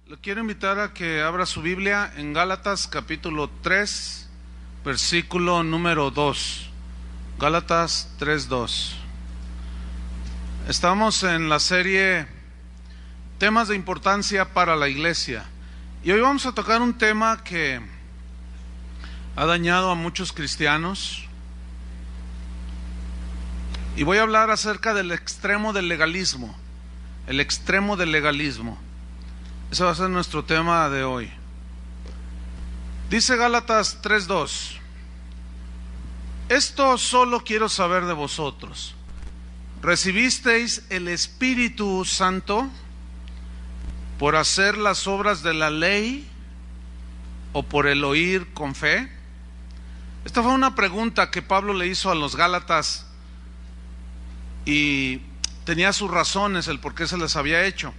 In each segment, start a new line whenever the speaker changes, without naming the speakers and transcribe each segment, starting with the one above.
Le quiero invitar a que abra su Biblia en Gálatas capítulo 3, versículo número 2. Gálatas 3:2. Estamos en la serie Temas de importancia para la iglesia. Y hoy vamos a tocar un tema que ha dañado a muchos cristianos. Y voy a hablar acerca del extremo del legalismo. El extremo del legalismo. Ese va a ser nuestro tema de hoy. Dice Gálatas 3:2: Esto solo quiero saber de vosotros. ¿Recibisteis el Espíritu Santo por hacer las obras de la ley o por el oír con fe? Esta fue una pregunta que Pablo le hizo a los Gálatas y tenía sus razones el por qué se les había hecho.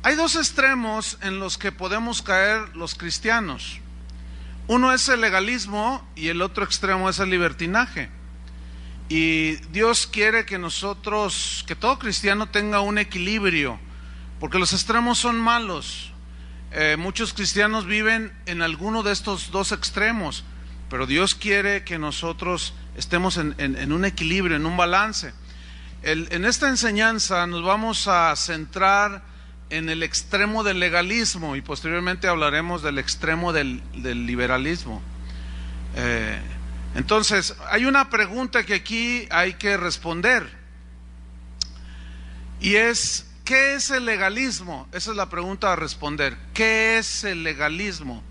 Hay dos extremos en los que podemos caer los cristianos. Uno es el legalismo y el otro extremo es el libertinaje. Y Dios quiere que nosotros, que todo cristiano tenga un equilibrio, porque los extremos son malos. Muchos cristianos viven en alguno de estos dos extremos, pero Dios quiere que nosotros estemos en un equilibrio, en un balance. En esta enseñanza nos vamos a centrar en el extremo del legalismo y posteriormente hablaremos del extremo del liberalismo. Entonces, hay una pregunta que aquí hay que responder y es: ¿qué es el legalismo? Esa es la pregunta a responder. ¿Qué es el legalismo?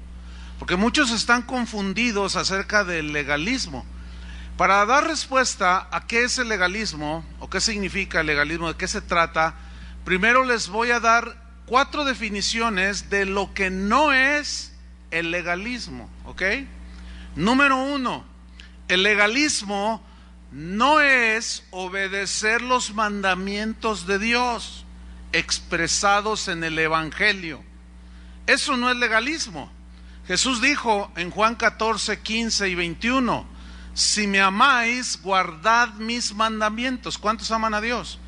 Porque muchos están confundidos acerca del legalismo. Para dar respuesta a qué es el legalismo o qué significa el legalismo, de qué se trata, primero les voy a dar 4 definiciones de lo que no es el legalismo, ¿ok? Número 1, el legalismo no es obedecer los mandamientos de Dios expresados en el Evangelio. Eso no es legalismo. Jesús dijo en Juan 14, 15 y 21, si me amáis, guardad mis mandamientos. ¿Cuántos aman a Dios?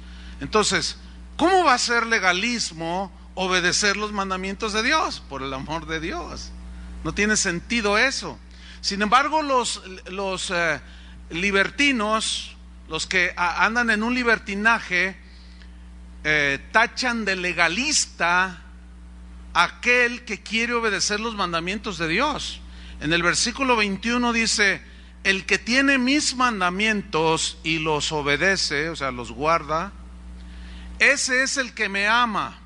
Entonces, ¿cómo va a ser legalismo obedecer los mandamientos de Dios? Por el amor de Dios. No tiene sentido eso. Sin embargo, los libertinos, los que andan en un libertinaje, tachan de legalista aquel que quiere obedecer los mandamientos de Dios. En el versículo 21 dice: el que tiene mis mandamientos y los obedece, o sea, los guarda, ese es el que me ama.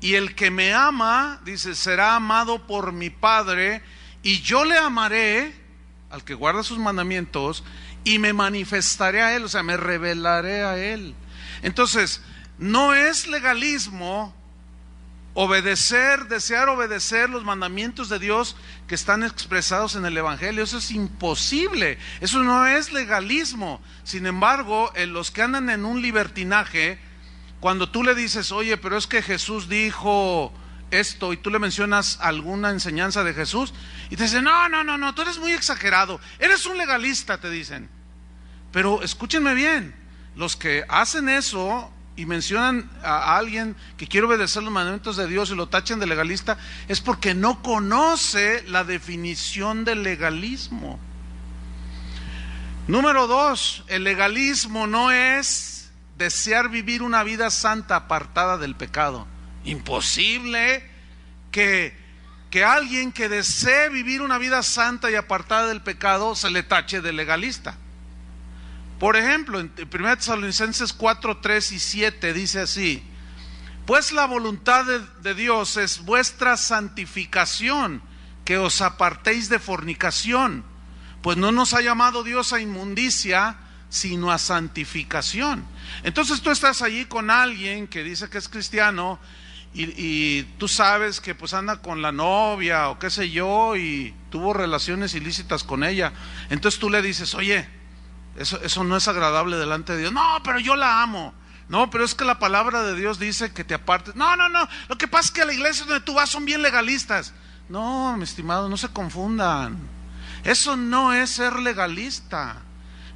Y el que me ama, dice, será amado por mi Padre, y yo le amaré, al que guarda sus mandamientos, y me manifestaré a él, o sea, me revelaré a él. Entonces, no es legalismo desear obedecer los mandamientos de Dios que están expresados en el Evangelio. Eso es imposible, eso no es legalismo. Sin embargo, los que andan en un libertinaje, cuando tú le dices, oye, pero es que Jesús dijo esto, y tú le mencionas alguna enseñanza de Jesús, y te dicen, no, tú eres muy exagerado, eres un legalista, te dicen. Pero escúchenme bien, los que hacen eso y mencionan a alguien que quiere obedecer los mandamientos de Dios y lo tachan de legalista, es porque no conoce la definición del legalismo. Número 2, el legalismo no es desear vivir una vida santa apartada del pecado. Imposible que alguien que desee vivir una vida santa y apartada del pecado se le tache de legalista. Por ejemplo, en 1 Tesalonicenses 4, 3 y 7 dice así: pues la voluntad de Dios es vuestra santificación, que os apartéis de fornicación, pues no nos ha llamado Dios a inmundicia, sino a santificación. Entonces tú estás allí con alguien que dice que es cristiano y tú sabes que pues anda con la novia o qué sé yo y tuvo relaciones ilícitas con ella. Entonces tú le dices, oye, eso no es agradable delante de Dios. No, pero yo la amo. No, pero es que la palabra de Dios dice que te apartes. No, lo que pasa es que a la iglesia donde tú vas son bien legalistas. No, mi estimado, no se confundan. Eso no es ser legalista.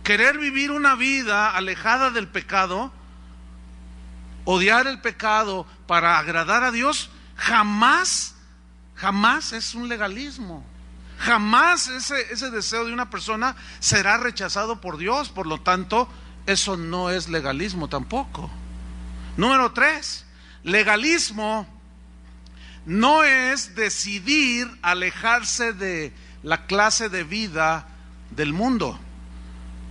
Querer vivir una vida alejada del pecado, odiar el pecado para agradar a Dios, jamás es un legalismo. Jamás ese deseo de una persona será rechazado por Dios. Por lo tanto, eso no es legalismo tampoco. Número 3, legalismo no es decidir alejarse de la clase de vida del mundo,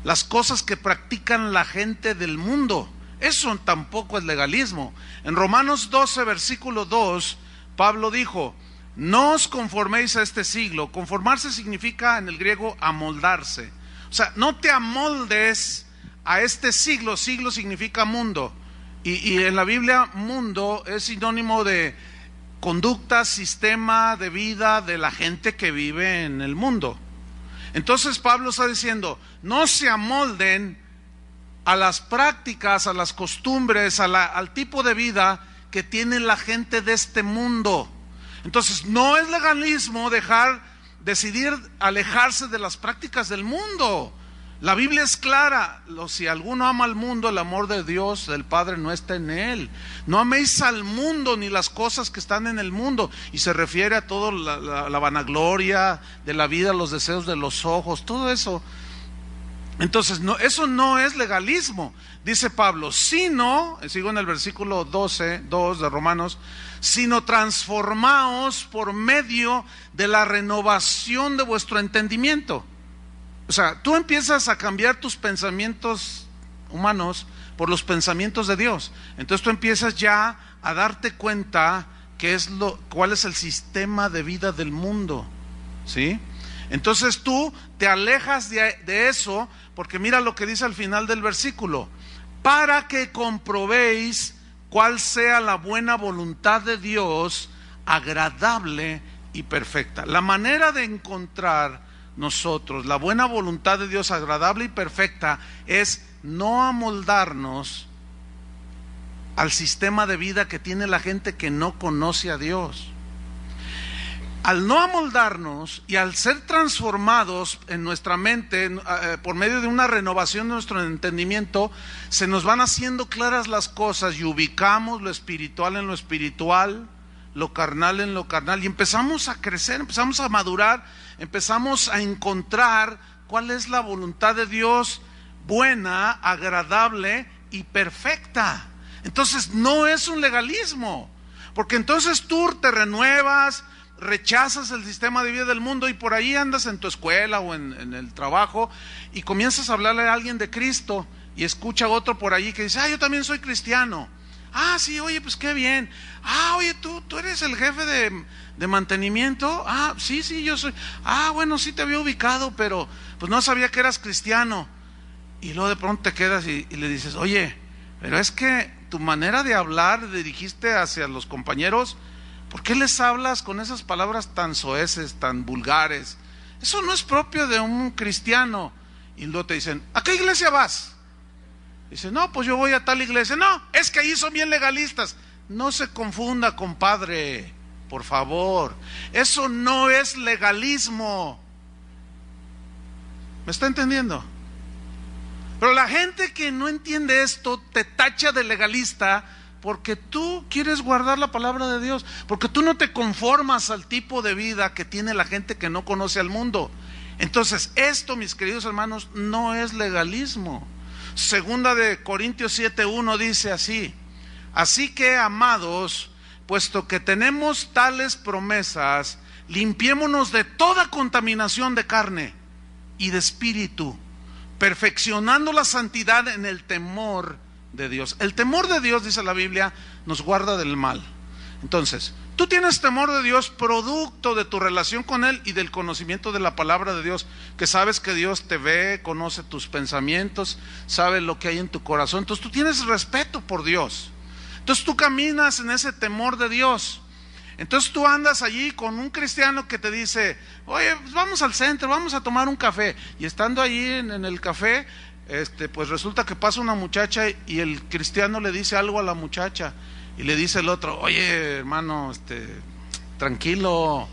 las cosas que practican la gente del mundo. Eso tampoco es legalismo. En Romanos 12, versículo 2, Pablo dijo: no os conforméis a este siglo. Conformarse significa en el griego amoldarse. O sea, no te amoldes a este siglo. Siglo significa mundo. Y en la Biblia mundo es sinónimo de conducta, sistema de vida de la gente que vive en el mundo. Entonces Pablo está diciendo: no se amolden a las prácticas, a las costumbres, al tipo de vida que tiene la gente de este mundo. Entonces no es legalismo decidir alejarse de las prácticas del mundo. La Biblia es clara: si alguno ama al mundo, el amor de Dios, del Padre, no está en él. No améis al mundo ni las cosas que están en el mundo. Y se refiere a todo la vanagloria de la vida, los deseos de los ojos, todo eso. Entonces, eso no es legalismo. Dice Pablo: sino, sigo en el versículo 12, 2 de Romanos, sino transformaos por medio de la renovación de vuestro entendimiento. O sea, tú empiezas a cambiar tus pensamientos humanos por los pensamientos de Dios. Entonces tú empiezas ya a darte cuenta cuál es el sistema de vida del mundo, ¿sí? Entonces tú te alejas de eso, porque mira lo que dice al final del versículo: para que comprobéis cuál sea la buena voluntad de Dios, agradable y perfecta. La manera de encontrar nosotros la buena voluntad de Dios, agradable y perfecta, es no amoldarnos al sistema de vida que tiene la gente que no conoce a Dios. Al no amoldarnos y al ser transformados en nuestra mente por medio de una renovación de nuestro entendimiento, se nos van haciendo claras las cosas y ubicamos lo espiritual en lo espiritual, lo carnal en lo carnal, y empezamos a crecer, empezamos a madurar, empezamos a encontrar cuál es la voluntad de Dios, buena, agradable y perfecta. Entonces no es un legalismo, porque entonces tú te renuevas, rechazas el sistema de vida del mundo y por ahí andas en tu escuela o en el trabajo y comienzas a hablarle a alguien de Cristo y escucha a otro por allí que dice: yo también soy cristiano. Sí, oye, pues qué bien. Oye, tú eres el jefe de mantenimiento. Sí, yo soy. Bueno, sí te había ubicado, pero pues no sabía que eras cristiano. Y luego de pronto te quedas y le dices: oye, pero es que tu manera de hablar, dirigiste hacia los compañeros, ¿por qué les hablas con esas palabras tan soeces, tan vulgares? Eso no es propio de un cristiano. Y luego te dicen: ¿a qué iglesia vas? Dice: no, pues yo voy a tal iglesia. No, es que ahí son bien legalistas. No se confunda, compadre, por favor. Eso no es legalismo. ¿Me está entendiendo? Pero la gente que no entiende esto te tacha de legalista porque tú quieres guardar la palabra de Dios, porque tú no te conformas al tipo de vida que tiene la gente que no conoce al mundo. Entonces esto, mis queridos hermanos, no es legalismo. Segunda de Corintios 7:1 dice así: así que, amados, puesto que tenemos tales promesas, limpiémonos de toda contaminación de carne y de espíritu, perfeccionando la santidad en el temor de Dios. El temor de Dios, dice la Biblia, nos guarda del mal. Entonces, tú tienes temor de Dios producto de tu relación con Él y del conocimiento de la palabra de Dios, que sabes que Dios te ve, conoce tus pensamientos, sabe lo que hay en tu corazón. Entonces tú tienes respeto por Dios. Entonces tú caminas en ese temor de Dios. Entonces tú andas allí con un cristiano que te dice: oye, pues vamos al centro, vamos a tomar un café. Y estando allí en el café, pues resulta que pasa una muchacha y el cristiano le dice algo a la muchacha. Y le dice el otro: oye, hermano, tranquilo.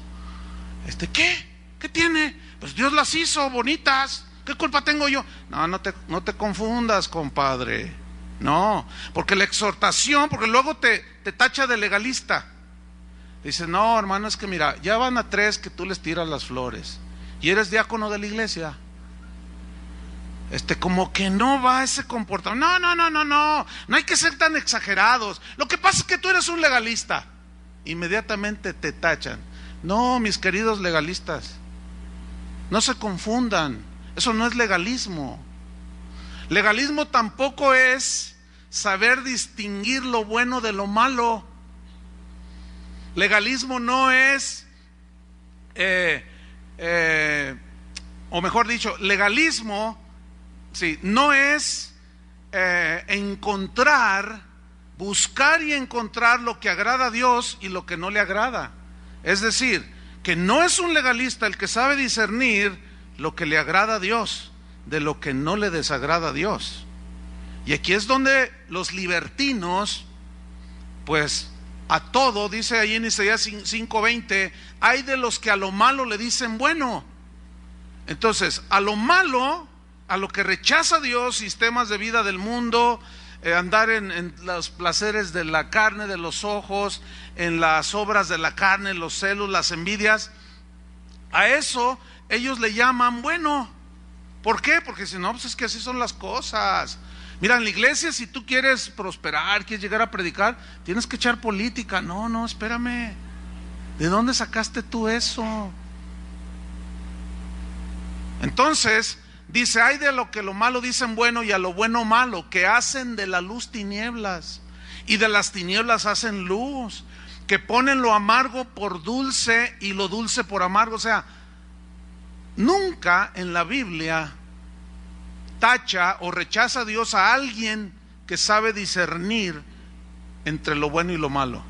¿Qué? ¿Qué tiene? Pues Dios las hizo bonitas. ¿Qué culpa tengo yo? No te confundas, compadre. No, porque la exhortación, porque luego te tacha de legalista. Dice, no, hermano, es que mira, ya van a 3 que tú les tiras las flores y eres diácono de la iglesia. Como que no va ese comportamiento. No hay que ser tan exagerados. Lo que pasa es que tú eres un legalista. Inmediatamente te tachan. No, mis queridos legalistas, no se confundan. Eso no es legalismo. Legalismo tampoco es saber distinguir lo bueno de lo malo. Legalismo no es, o mejor dicho, legalismo, sí, no es buscar y encontrar lo que agrada a Dios y lo que no le agrada. Es decir, que no es un legalista el que sabe discernir lo que le agrada a Dios de lo que no le desagrada a Dios. Y aquí es donde los libertinos, pues a todo, dice ahí en Isaías 5:20, hay de los que a lo malo le dicen bueno. Entonces, a lo malo, a lo que rechaza Dios, sistemas de vida del mundo, andar en los placeres de la carne, de los ojos, en las obras de la carne, los celos, las envidias, a eso ellos le llaman bueno. ¿Por qué? Porque si no, pues es que así son las cosas. Mira, en la iglesia, si tú quieres prosperar, quieres llegar a predicar, tienes que echar política. No, espérame. ¿De dónde sacaste tú eso? Entonces, dice, hay de lo que lo malo dicen bueno y a lo bueno malo, que hacen de la luz tinieblas y de las tinieblas hacen luz, que ponen lo amargo por dulce y lo dulce por amargo. O sea, nunca en la Biblia tacha o rechaza a Dios a alguien que sabe discernir entre lo bueno y lo malo.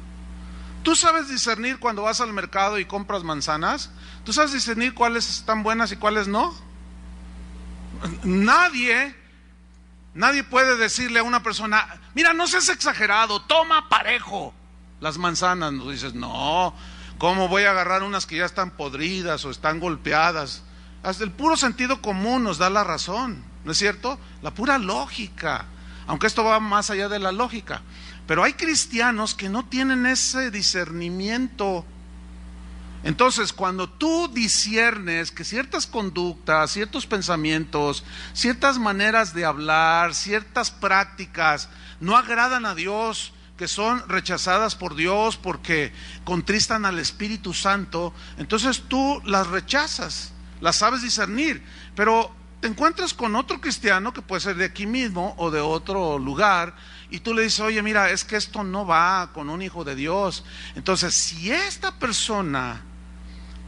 ¿Tú sabes discernir cuando vas al mercado y compras manzanas? ¿Tú sabes discernir cuáles están buenas y cuáles no? Nadie puede decirle a una persona, mira, no seas exagerado, toma parejo las manzanas. No dices, no, ¿cómo voy a agarrar unas que ya están podridas o están golpeadas? Hasta el puro sentido común nos da la razón, ¿no es cierto? La pura lógica, aunque esto va más allá de la lógica. Pero hay cristianos que no tienen ese discernimiento. Entonces, cuando tú disciernes que ciertas conductas, ciertos pensamientos, ciertas maneras de hablar, ciertas prácticas no agradan a Dios, que son rechazadas por Dios porque contristan al Espíritu Santo, entonces tú las rechazas, las sabes discernir. Pero te encuentras con otro cristiano que puede ser de aquí mismo o de otro lugar, y tú le dices, oye, mira, es que esto no va con un hijo de Dios. Entonces, si esta persona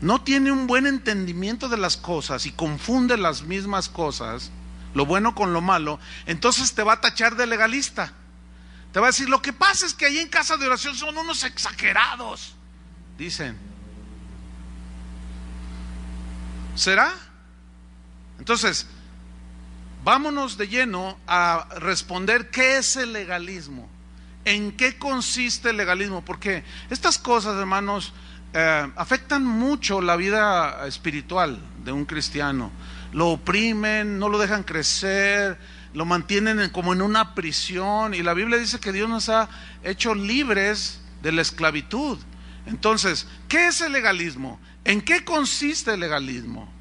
no tiene un buen entendimiento de las cosas y confunde las mismas cosas, lo bueno con lo malo, entonces te va a tachar de legalista. Te va a decir, lo que pasa es que ahí en casa de oración son unos exagerados, dicen. ¿Será? Entonces, vámonos de lleno a responder qué es el legalismo, en qué consiste el legalismo, porque estas cosas, hermanos, afectan mucho la vida espiritual de un cristiano. Lo oprimen, no lo dejan crecer, lo mantienen como en una prisión, y la Biblia dice que Dios nos ha hecho libres de la esclavitud. Entonces, ¿qué es el legalismo? ¿En qué consiste el legalismo?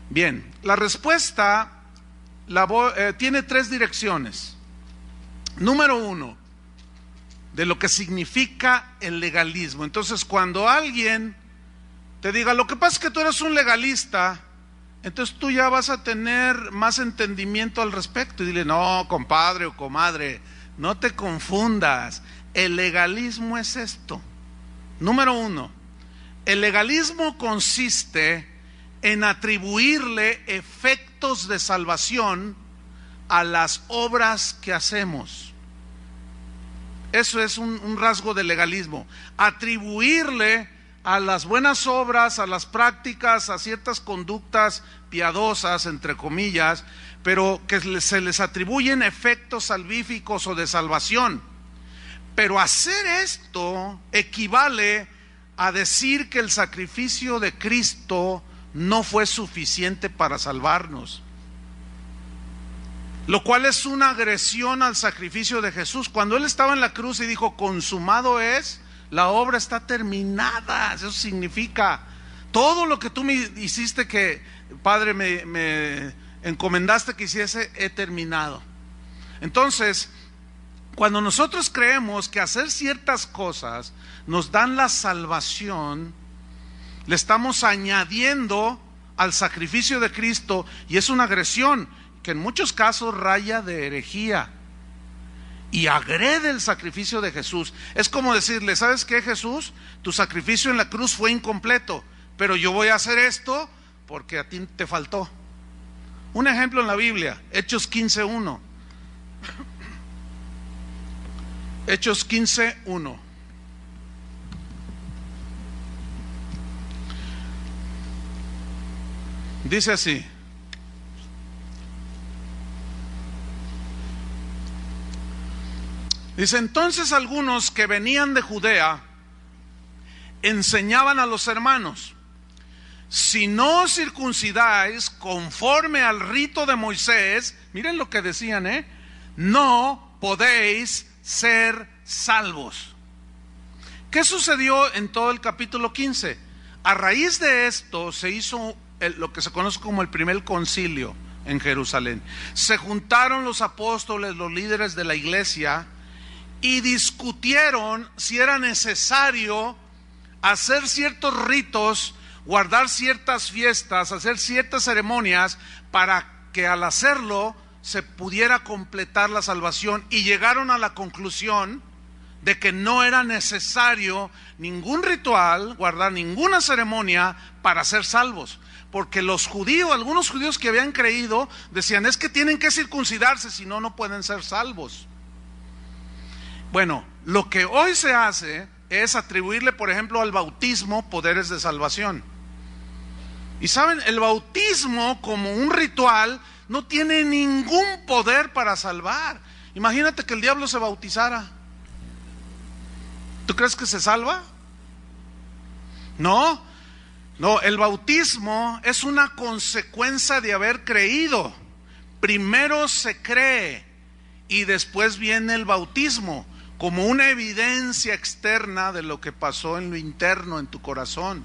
Bien, la respuesta tiene 3 direcciones. Número 1, de lo que significa el legalismo. Entonces, cuando alguien te diga, lo que pasa es que tú eres un legalista, entonces tú ya vas a tener más entendimiento al respecto. Y dile, no, compadre o comadre, no te confundas. El legalismo es esto. Número 1, el legalismo consiste en atribuirle efectos de salvación a las obras que hacemos. Eso es un rasgo del legalismo. Atribuirle a las buenas obras, a las prácticas, a ciertas conductas piadosas, entre comillas, pero que se les atribuyen efectos salvíficos o de salvación. Pero hacer esto equivale a decir que el sacrificio de Cristo no fue suficiente para salvarnos, lo cual es una agresión al sacrificio de Jesús. Cuando Él estaba en la cruz y dijo, consumado es, la obra está terminada. Eso significa, todo lo que tú me hiciste, que Padre me encomendaste que hiciese, he terminado. Entonces, cuando nosotros creemos que hacer ciertas cosas nos dan la salvación, le estamos añadiendo al sacrificio de Cristo, y es una agresión que en muchos casos raya de herejía y agrede el sacrificio de Jesús. Es como decirle: ¿sabes qué, Jesús? Tu sacrificio en la cruz fue incompleto, pero yo voy a hacer esto porque a ti te faltó. Un ejemplo en la Biblia, Hechos 15:1. Hechos 15:1. Dice así: dice, entonces algunos que venían de Judea enseñaban a los hermanos: si no os circuncidáis conforme al rito de Moisés, miren lo que decían, no podéis ser salvos. ¿Qué sucedió en todo el capítulo 15? A raíz de esto se hizo lo que se conoce como el primer concilio en Jerusalén. Se juntaron los apóstoles, los líderes de la iglesia, y discutieron si era necesario hacer ciertos ritos, guardar ciertas fiestas, hacer ciertas ceremonias, para que al hacerlo se pudiera completar la salvación, y llegaron a la conclusión de que no era necesario ningún ritual, guardar ninguna ceremonia para ser salvos. Porque los judíos, algunos judíos que habían creído, decían: es que tienen que circuncidarse, si no, no pueden ser salvos. Bueno, lo que hoy se hace es atribuirle, por ejemplo, al bautismo poderes de salvación. Y saben, el bautismo como un ritual no tiene ningún poder para salvar. Imagínate que el diablo se bautizara. ¿Tú crees que se salva? No, el bautismo es una consecuencia de haber creído. Primero se cree y después viene el bautismo, como una evidencia externa de lo que pasó en lo interno, en tu corazón.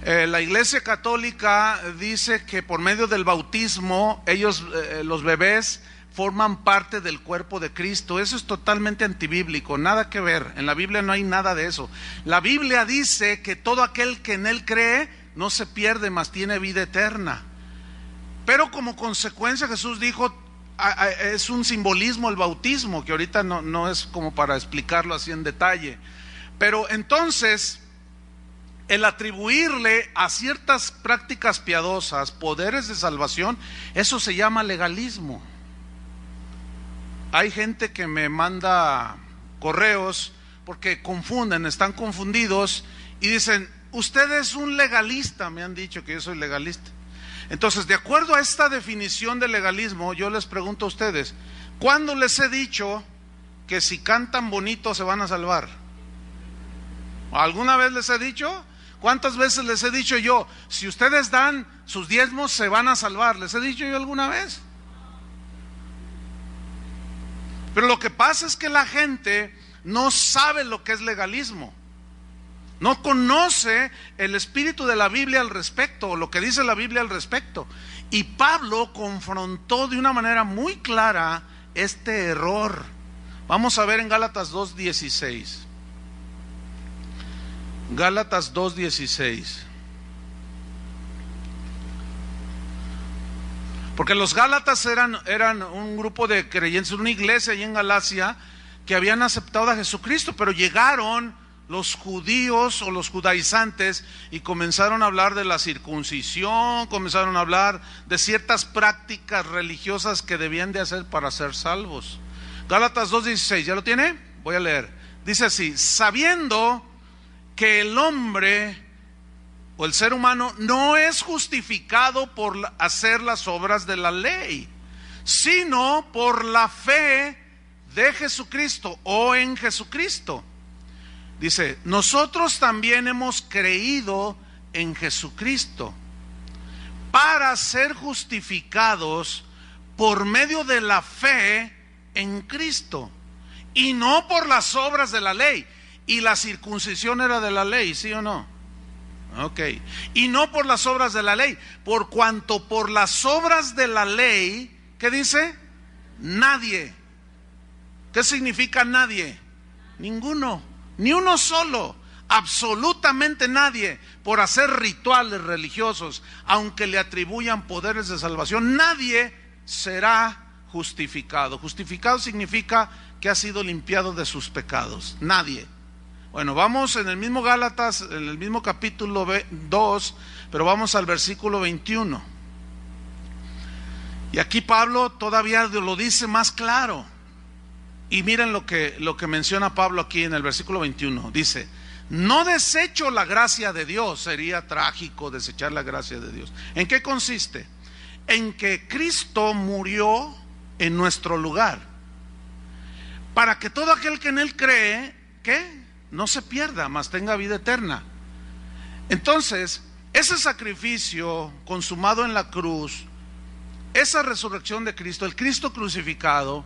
La Iglesia Católica dice que por medio del bautismo ellos, los bebés, forman parte del cuerpo de Cristo. Eso es totalmente antibíblico, nada que ver. En la Biblia no hay nada de eso. La Biblia dice que todo aquel que en Él cree no se pierde, mas tiene vida eterna. Pero como consecuencia, Jesús dijo, es un simbolismo el bautismo, que ahorita no es como para explicarlo así en detalle. Pero entonces, el atribuirle a ciertas prácticas piadosas poderes de salvación, eso se llama legalismo. Hay gente que me manda correos porque confunden, están confundidos y dicen: usted es un legalista. Me han dicho que yo soy legalista. Entonces, de acuerdo a esta definición de legalismo, yo les pregunto a ustedes: ¿cuándo les he dicho que si cantan bonito se van a salvar? ¿Alguna vez les he dicho? ¿Cuántas veces les he dicho yo: si ustedes dan sus diezmos se van a salvar? ¿Les he dicho yo alguna vez? Pero lo que pasa es que la gente no sabe lo que es legalismo. No conoce el espíritu de la Biblia al respecto, o lo que dice la Biblia al respecto. Y Pablo confrontó de una manera muy clara este error. Vamos a ver en Gálatas 2:16. Gálatas 2:16. Porque los gálatas eran un grupo de creyentes, una iglesia allí en Galacia, que habían aceptado a Jesucristo, pero llegaron los judíos o los judaizantes y comenzaron a hablar de la circuncisión, comenzaron a hablar de ciertas prácticas religiosas que debían de hacer para ser salvos. Gálatas 2:16, ¿ya lo tiene? Voy a leer. Dice así: sabiendo que el hombre o el ser humano no es justificado por hacer las obras de la ley, sino por la fe de Jesucristo o en Jesucristo. Dice: nosotros también hemos creído en Jesucristo para ser justificados por medio de la fe en Cristo, y no por las obras de la ley. y la circuncisión era de la ley, ¿sí o no? Ok. Y no por las obras de la ley, por cuanto por las obras de la ley, ¿qué dice? Nadie. ¿Qué significa nadie? Ninguno, ni uno solo, absolutamente nadie, por hacer rituales religiosos, aunque le atribuyan poderes de salvación, nadie será justificado. Justificado significa que ha sido limpiado de sus pecados, nadie. Bueno, vamos en el mismo Gálatas, en el mismo capítulo 2, pero vamos al versículo 21. Y aquí Pablo todavía lo dice más claro. Y miren lo que menciona Pablo aquí en el versículo 21. Dice: no desecho la gracia de Dios. Sería trágico desechar la gracia de Dios. ¿En qué consiste? En que Cristo murió en nuestro lugar, para que todo aquel que en Él cree, ¿qué? No se pierda, mas tenga vida eterna. Entonces, ese sacrificio consumado en la cruz, esa resurrección de Cristo, el Cristo crucificado,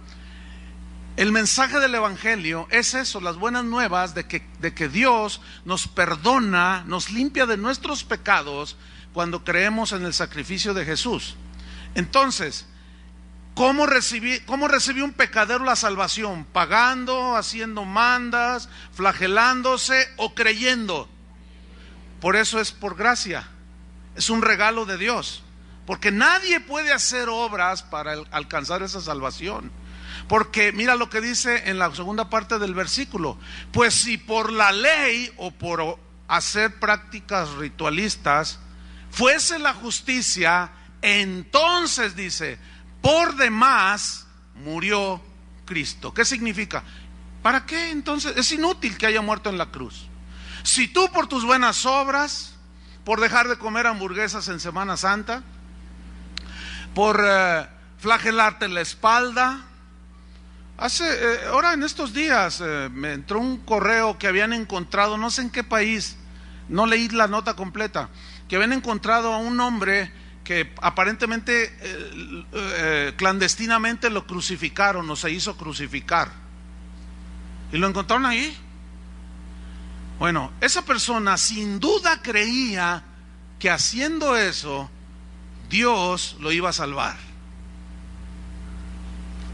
el mensaje del Evangelio es eso, las buenas nuevas de que Dios nos perdona, nos limpia de nuestros pecados cuando creemos en el sacrificio de Jesús. Entonces, ¿cómo recibió un pecador la salvación? ¿Pagando, haciendo mandas, flagelándose o creyendo? Por eso es por gracia, es un regalo de Dios, porque nadie puede hacer obras para alcanzar esa salvación. Porque mira lo que dice en la segunda parte del versículo: pues si por la ley o por hacer prácticas ritualistas fuese la justicia, entonces dice, por demás murió Cristo. ¿Qué significa? ¿Para qué entonces? Es inútil que haya muerto en la cruz. Si tú por tus buenas obras, por dejar de comer hamburguesas en Semana Santa, por flagelarte la espalda. Ahora en estos días me entró un correo que habían encontrado, no sé en qué país, no leí la nota completa, que habían encontrado a un hombre que aparentemente clandestinamente lo crucificaron o se hizo crucificar. Y lo encontraron ahí. Bueno, esa persona sin duda creía que haciendo eso Dios lo iba a salvar.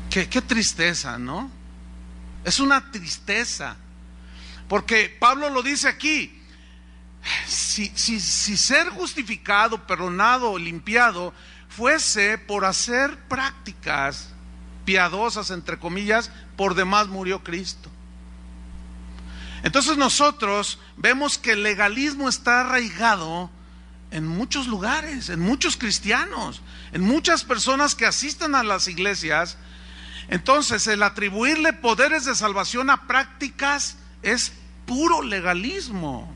Qué tristeza, ¿no? Es una tristeza, porque Pablo lo dice aquí: si ser justificado, perdonado, limpiado fuese por hacer prácticas piadosas, entre comillas, por demás murió Cristo. Entonces nosotros vemos que el legalismo está arraigado en muchos lugares, en muchos cristianos, en muchas personas que asisten a las iglesias. Entonces el atribuirle poderes de salvación a prácticas es puro legalismo.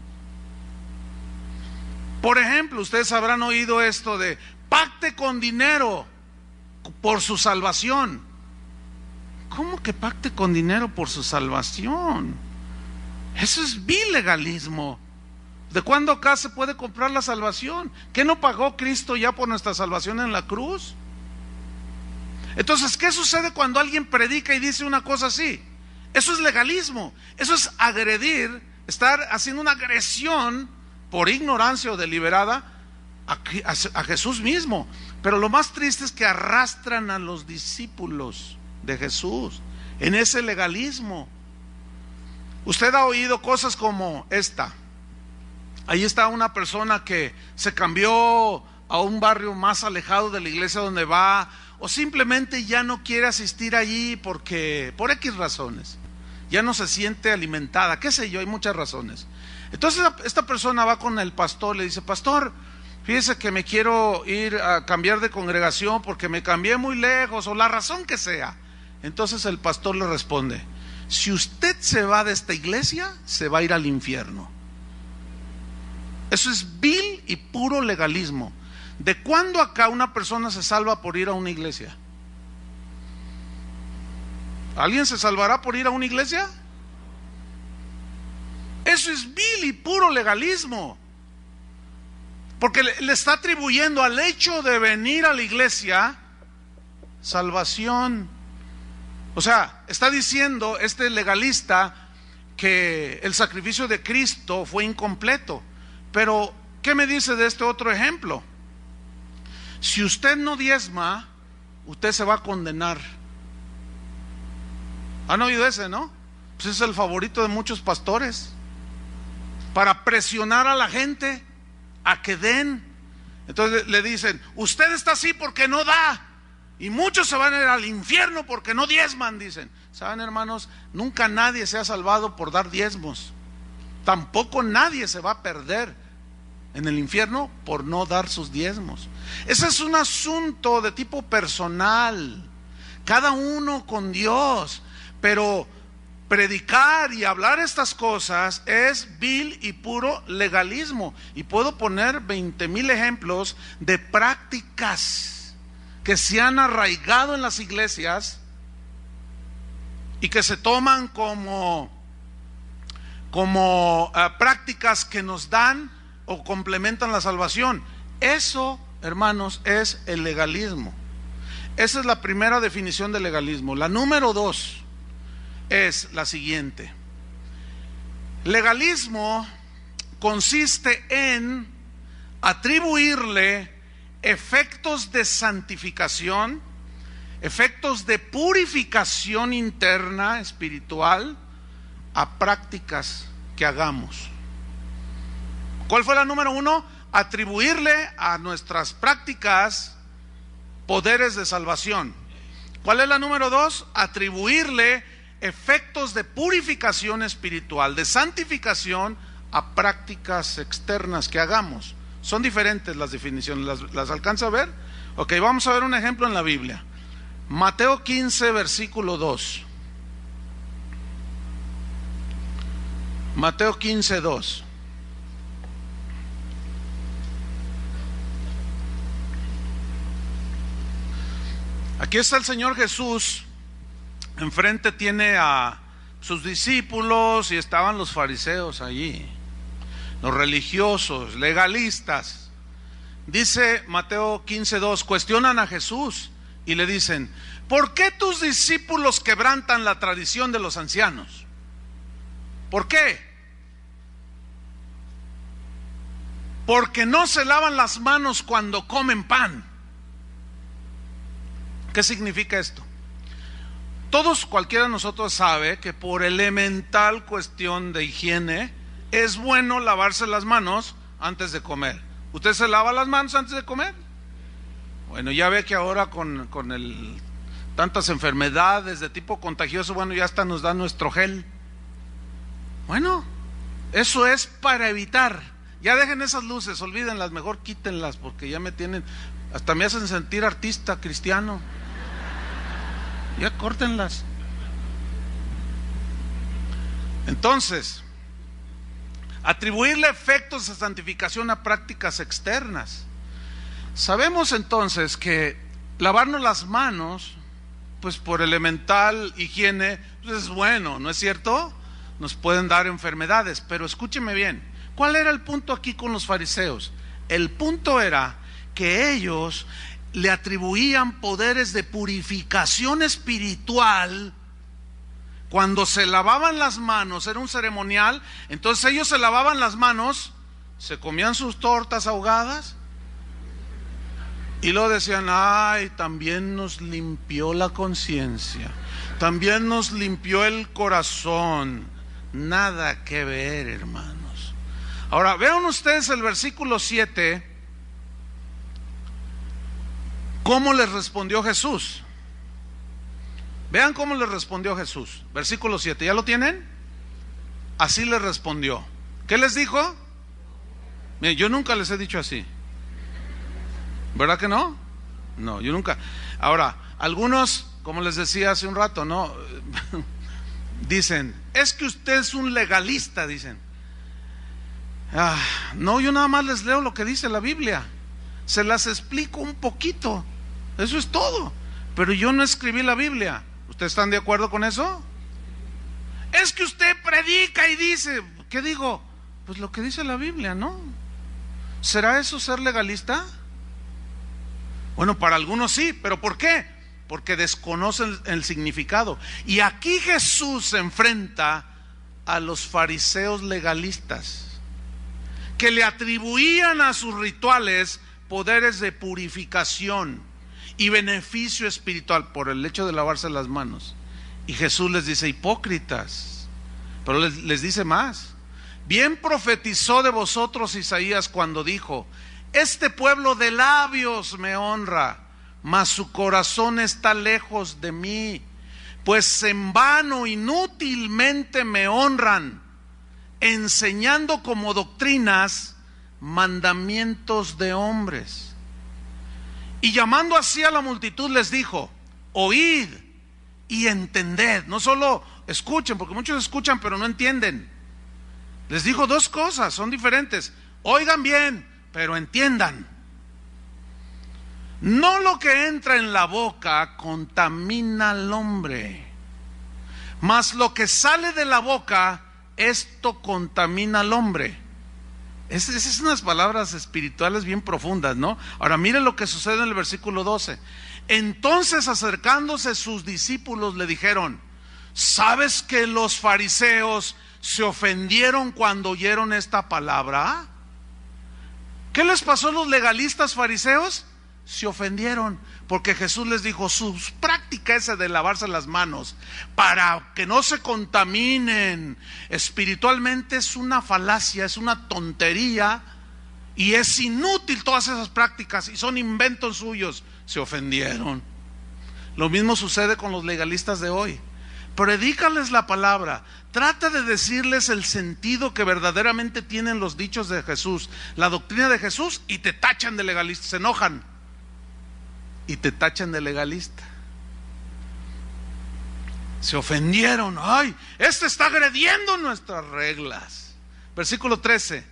Por ejemplo, ustedes habrán oído esto de pacte con dinero por su salvación. ¿Cómo que pacte con dinero por su salvación? Eso es vil legalismo. ¿De cuándo acá se puede comprar la salvación? ¿Qué no pagó Cristo ya por nuestra salvación en la cruz? Entonces, ¿qué sucede cuando alguien predica y dice una cosa así? Eso es legalismo, eso es agredir, estar haciendo una agresión por ignorancia o deliberada a Jesús mismo. Pero lo más triste es que arrastran a los discípulos de Jesús en ese legalismo. Usted ha oído cosas como esta: ahí está una persona que se cambió a un barrio más alejado de la iglesia donde va, o simplemente ya no quiere asistir allí porque por X razones ya no se siente alimentada, qué sé yo, hay muchas razones. Entonces esta persona va con el pastor, le dice: pastor, fíjese que me quiero ir a cambiar de congregación porque me cambié muy lejos, o la razón que sea. Entonces el pastor le responde: si usted se va de esta iglesia, se va a ir al infierno. Eso es vil y puro legalismo. ¿De cuándo acá una persona se salva por ir a una iglesia? ¿Alguien se salvará por ir a una iglesia? Eso es vil y puro legalismo, porque le está atribuyendo al hecho de venir a la iglesia salvación. O sea, está diciendo este legalista que el sacrificio de Cristo fue incompleto. Pero, ¿qué me dice de este otro ejemplo? Si usted no diezma, usted se va a condenar. ¿Han oído ese, no? Pues es el favorito de muchos pastores, para presionar a la gente a que den. Entonces le dicen, usted está así porque no da, y muchos se van a ir al infierno porque no diezman, dicen. ¿Saben, hermanos? Nunca nadie se ha salvado por dar diezmos. Tampoco nadie se va a perder en el infierno por no dar sus diezmos. Ese es un asunto de tipo personal, cada uno con Dios. Pero predicar y hablar estas cosas es vil y puro legalismo. Y puedo poner 20,000 ejemplos de prácticas que se han arraigado en las iglesias y que se toman como prácticas que nos dan o complementan la salvación. Eso, hermanos, es el legalismo. Esa es la primera definición de legalismo. La número 2 es la siguiente: legalismo consiste en atribuirle efectos de santificación, efectos de purificación interna, espiritual, a prácticas que hagamos. ¿Cuál fue la número 1? Atribuirle a nuestras prácticas poderes de salvación. ¿Cuál es la número 2? Atribuirle efectos de purificación espiritual, de santificación a prácticas externas que hagamos. Son diferentes las definiciones, ¿las alcanza a ver? Ok, vamos a ver un ejemplo en la Biblia. Mateo 15, versículo 2. Mateo 15, 2. Aquí está el Señor Jesús. Enfrente tiene a sus discípulos y estaban los fariseos allí, los religiosos, legalistas. Dice Mateo 15:2, cuestionan a Jesús y le dicen: ¿por qué tus discípulos quebrantan la tradición de los ancianos? ¿Por qué? Porque no se lavan las manos cuando comen pan. ¿Qué significa esto? Todos, cualquiera de nosotros sabe que por elemental cuestión de higiene es bueno lavarse las manos antes de comer. ¿Usted se lava las manos antes de comer? Bueno, ya ve que ahora con tantas enfermedades de tipo contagioso, bueno, ya hasta nos da nuestro gel. Bueno, eso es para evitar. Ya dejen esas luces, olvídenlas, mejor quítenlas, porque ya me tienen, hasta me hacen sentir artista cristiano. Ya córtenlas. Entonces, atribuirle efectos de santificación a prácticas externas. Sabemos entonces que lavarnos las manos, pues por elemental higiene, pues es bueno, ¿no es cierto? Nos pueden dar enfermedades, pero escúcheme bien, ¿cuál era el punto aquí con los fariseos? El punto era que ellos le atribuían poderes de purificación espiritual. Cuando se lavaban las manos, era un ceremonial, entonces ellos se lavaban las manos, se comían sus tortas ahogadas y luego decían: ay, también nos limpió la conciencia, también nos limpió el corazón. Nada que ver, hermanos. Ahora vean ustedes el versículo 7. ¿Cómo les respondió Jesús? Vean cómo les respondió Jesús. Versículo 7, ¿ya lo tienen? Así les respondió. ¿Qué les dijo? Miren, yo nunca les he dicho así. ¿Verdad que no? No, yo nunca. Ahora, algunos, como les decía hace un rato, ¿no? Dicen: es que usted es un legalista, dicen. No, yo nada más les leo lo que dice la Biblia. Se las explico un poquito. Eso es todo. Pero yo no escribí la Biblia. ¿Ustedes están de acuerdo con eso? Es que usted predica y dice. ¿Qué digo? Pues lo que dice la Biblia, ¿no? ¿Será eso ser legalista? Bueno, para algunos sí, pero ¿por qué? Porque desconocen el significado. Y aquí Jesús se enfrenta a los fariseos legalistas, que le atribuían a sus rituales poderes de purificación y beneficio espiritual por el hecho de lavarse las manos. Y Jesús les dice: hipócritas. Pero les dice más: bien profetizó de vosotros Isaías cuando dijo: este pueblo de labios me honra, mas su corazón está lejos de mí, pues en vano, inútilmente me honran, enseñando como doctrinas mandamientos de hombres. Y llamando así a la multitud les dijo: oíd y entended. No solo escuchen, porque muchos escuchan pero no entienden. Les dijo dos cosas, son diferentes. Oigan bien, pero entiendan. No lo que entra en la boca contamina al hombre, mas lo que sale de la boca, esto contamina al hombre. Esas son unas palabras espirituales bien profundas, ¿no? Ahora mire lo que sucede en el versículo 12. Entonces, acercándose sus discípulos, le dijeron: ¿sabes que los fariseos se ofendieron cuando oyeron esta palabra? ¿Qué les pasó a los legalistas fariseos? Se ofendieron porque Jesús les dijo: su práctica esa de lavarse las manos para que no se contaminen espiritualmente es una falacia, es una tontería y es inútil. Todas esas prácticas y son inventos suyos. Se ofendieron. Lo mismo sucede con los legalistas de hoy. Predícales la palabra, trata de decirles el sentido que verdaderamente tienen los dichos de Jesús, la doctrina de Jesús, y te tachan de legalista, se enojan y te tachan de legalista. Se ofendieron: ay, este está agrediendo nuestras reglas. Versículo 13.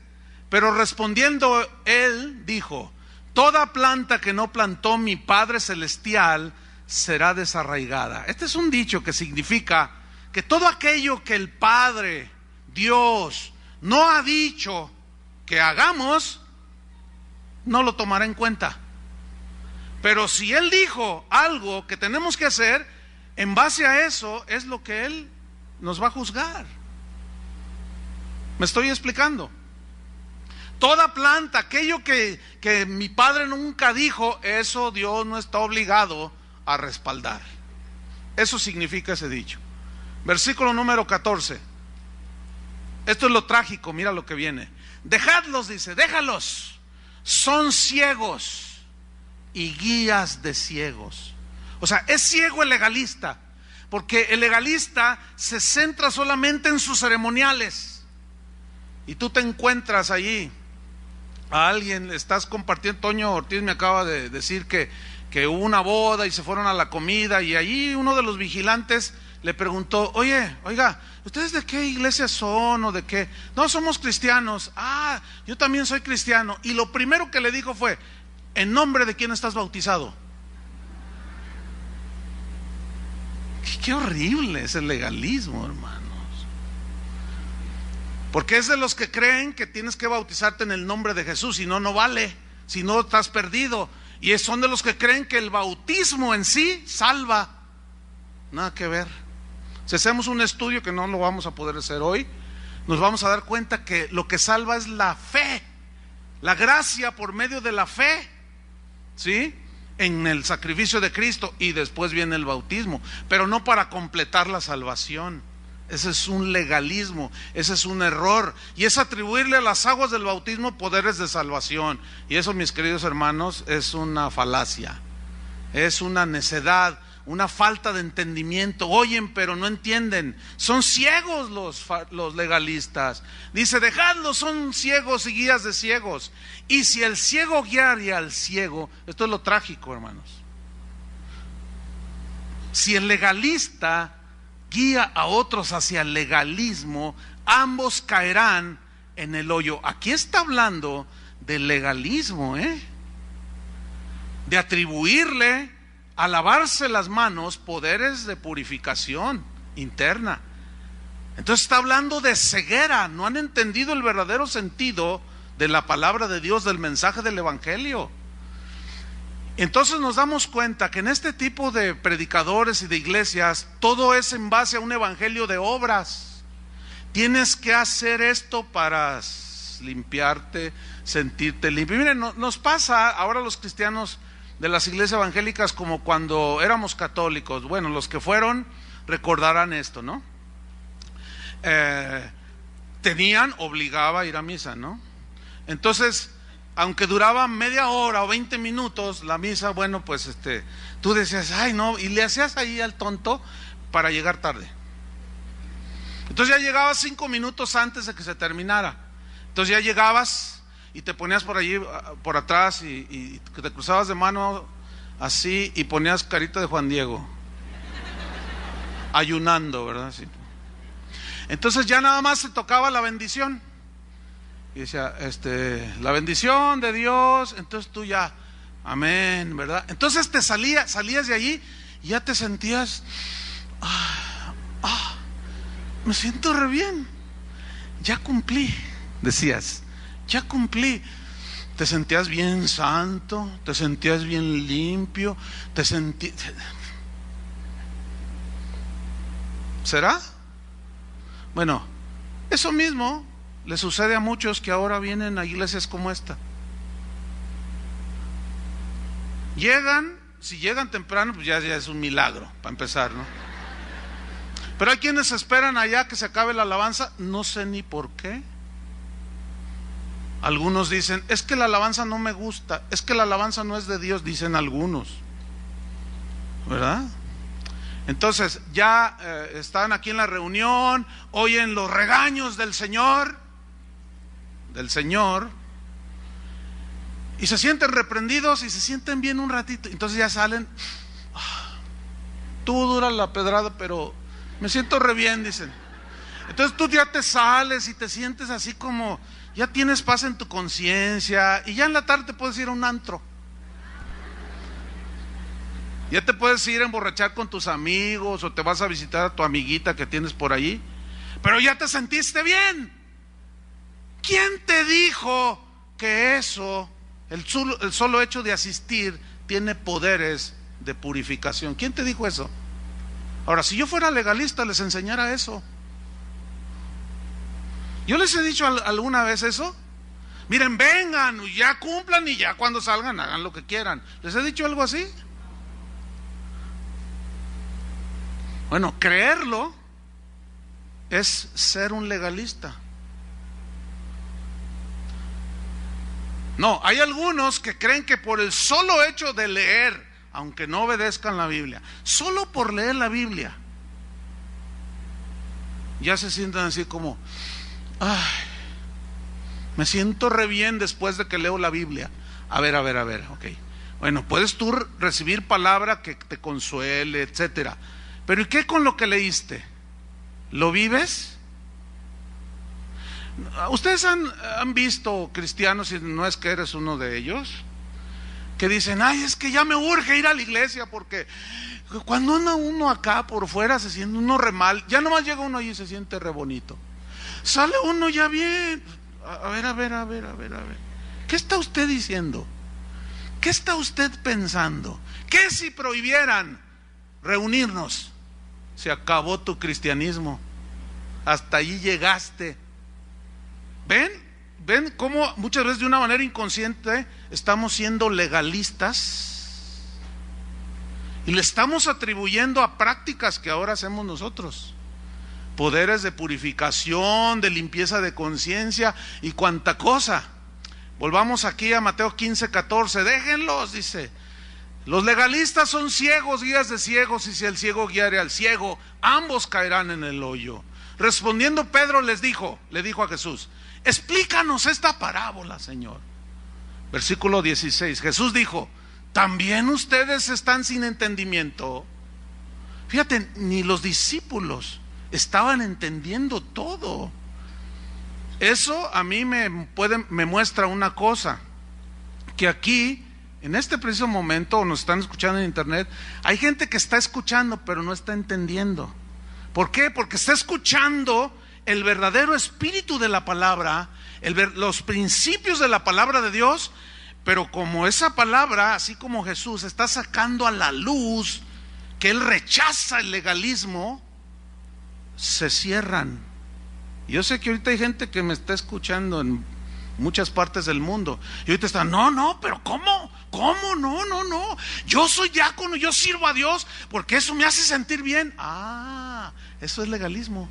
Pero respondiendo él dijo: toda planta que no plantó mi Padre Celestial será desarraigada. Este es un dicho que significa que todo aquello que el Padre, Dios, no ha dicho que hagamos, no lo tomará en cuenta. Pero si Él dijo algo que tenemos que hacer, en base a eso es lo que Él nos va a juzgar. ¿Me estoy explicando? Toda planta, aquello que mi Padre nunca dijo, eso Dios no está obligado a respaldar. Eso significa ese dicho. Versículo número 14. Esto es lo trágico, mira lo que viene. Dejadlos, dice, déjalos. Son ciegos y guías de ciegos. O sea, es ciego el legalista, porque el legalista se centra solamente en sus ceremoniales. Y tú te encuentras allí a alguien, estás compartiendo. Toño Ortiz me acaba de decir que hubo una boda y se fueron a la comida, y allí uno de los vigilantes le preguntó: oiga, ¿ustedes de qué iglesia son o de qué? No, somos cristianos. Ah, yo también soy cristiano. Y lo primero que le dijo fue: ¿en nombre de quién estás bautizado? Qué horrible es el legalismo, hermanos. Porque es de los que creen que tienes que bautizarte en el nombre de Jesús, si no, no vale, si no estás perdido. Y son de los que creen que el bautismo en sí salva. Nada que ver. Si hacemos un estudio, que no lo vamos a poder hacer hoy, nos vamos a dar cuenta que lo que salva es la fe, la gracia por medio de la fe, ¿sí?, en el sacrificio de Cristo, y después viene el bautismo, pero no para completar la salvación. Ese es un legalismo, ese es un error, y es atribuirle a las aguas del bautismo poderes de salvación, y eso, mis queridos hermanos, es una falacia, es una necedad, una falta de entendimiento. Oyen pero no entienden, son ciegos los legalistas. Dice: dejadlos, son ciegos y guías de ciegos. Y si el ciego guiara al ciego, esto es lo trágico, hermanos, si el legalista guía a otros hacia el legalismo, ambos caerán en el hoyo. Aquí está hablando del legalismo, de atribuirle a lavarse las manos poderes de purificación interna. Entonces está hablando de ceguera. No han entendido el verdadero sentido de la palabra de Dios, del mensaje del evangelio. Entonces nos damos cuenta que en este tipo de predicadores y de iglesias todo es en base a un evangelio de obras. tienes que hacer esto para limpiarte, sentirte limpio. Miren, nos pasa ahora los cristianos de las iglesias evangélicas como cuando éramos católicos. Bueno, los que fueron recordarán esto, ¿no? Obligaba a ir a misa, ¿no? Entonces, aunque duraba media hora o 20 minutos la misa, bueno, pues tú decías, ay no, y le hacías ahí al tonto para llegar tarde. Entonces ya llegabas 5 minutos antes de que se terminara. Entonces ya llegabas y te ponías por allí, por atrás, y te cruzabas de mano así y ponías carita de Juan Diego, ayunando, ¿verdad? Sí. Entonces ya nada más se tocaba la bendición. Y decía, la bendición de Dios. Entonces tú ya, amén, ¿verdad? Entonces salías de allí y ya te sentías, me siento re bien, ya cumplí, decías, ya cumplí. Te sentías bien santo, te sentías bien limpio, ¿será? Bueno, eso mismo le sucede a muchos que ahora vienen a iglesias como esta. Si llegan temprano, pues ya es un milagro, para empezar, ¿no? Pero hay quienes esperan allá que se acabe la alabanza, no sé ni por qué. Algunos dicen, es que la alabanza no me gusta, es que la alabanza no es de Dios, dicen algunos, ¿verdad? Entonces ya están aquí en la reunión, oyen los regaños del Señor, y se sienten reprendidos y se sienten bien un ratito. Entonces ya salen, tú dura la pedrada, pero me siento re bien, dicen. Entonces tú ya te sales y te sientes así como, ya tienes paz en tu conciencia, y ya en la tarde te puedes ir a un antro. Ya te puedes ir a emborrachar con tus amigos, o te vas a visitar a tu amiguita que tienes por allí, pero ya te sentiste bien. ¿Quién te dijo que eso, el solo hecho de asistir, tiene poderes de purificación? ¿Quién te dijo eso? Ahora, si yo fuera legalista, les enseñara eso. Yo les he dicho alguna vez eso. Miren, vengan, ya cumplan, y ya cuando salgan hagan lo que quieran. ¿Les he dicho algo así? Bueno, creerlo es ser un legalista. No, hay algunos que creen que por el solo hecho de leer, aunque no obedezcan la Biblia, solo por leer la Biblia, ya se sientan así como, ay, me siento re bien después de que leo la Biblia. A ver, ok. Bueno, puedes tú recibir palabra que te consuele, etcétera. Pero ¿y qué con lo que leíste? ¿Lo vives? ¿Ustedes han visto cristianos, y no es que eres uno de ellos, que dicen, ay, es que ya me urge ir a la iglesia, porque cuando anda uno acá por fuera se siente uno re mal, ya nomás llega uno allí y se siente re bonito, sale uno ya bien? A ver, ¿qué está usted diciendo? ¿Qué está usted pensando? ¿Qué si prohibieran reunirnos? Se acabó tu cristianismo, hasta allí llegaste. ¿Ven cómo muchas veces de una manera inconsciente estamos siendo legalistas y le estamos atribuyendo a prácticas que ahora hacemos nosotros poderes de purificación, de limpieza de conciencia y cuanta cosa? Volvamos aquí a Mateo 15:14. Déjenlos, dice. Los legalistas son ciegos, guías de ciegos, y si el ciego guiare al ciego, ambos caerán en el hoyo. Respondiendo Pedro le dijo a Jesús, explícanos esta parábola, Señor. Versículo 16, Jesús dijo, ¿también ustedes están sin entendimiento? Fíjate, ni los discípulos estaban entendiendo todo. Eso a mí me muestra una cosa, que aquí, en este preciso momento, o nos están escuchando en internet, hay gente que está escuchando pero no está entendiendo. ¿Por qué? Porque está escuchando el verdadero espíritu de la palabra, los principios de la palabra de Dios, pero como esa palabra, así como Jesús, está sacando a la luz que Él rechaza el legalismo, se cierran Yo sé que ahorita hay gente que me está escuchando en muchas partes del mundo y ahorita están, no, pero ¿cómo? No, yo soy diácono, yo sirvo a Dios porque eso me hace sentir bien. Eso es legalismo.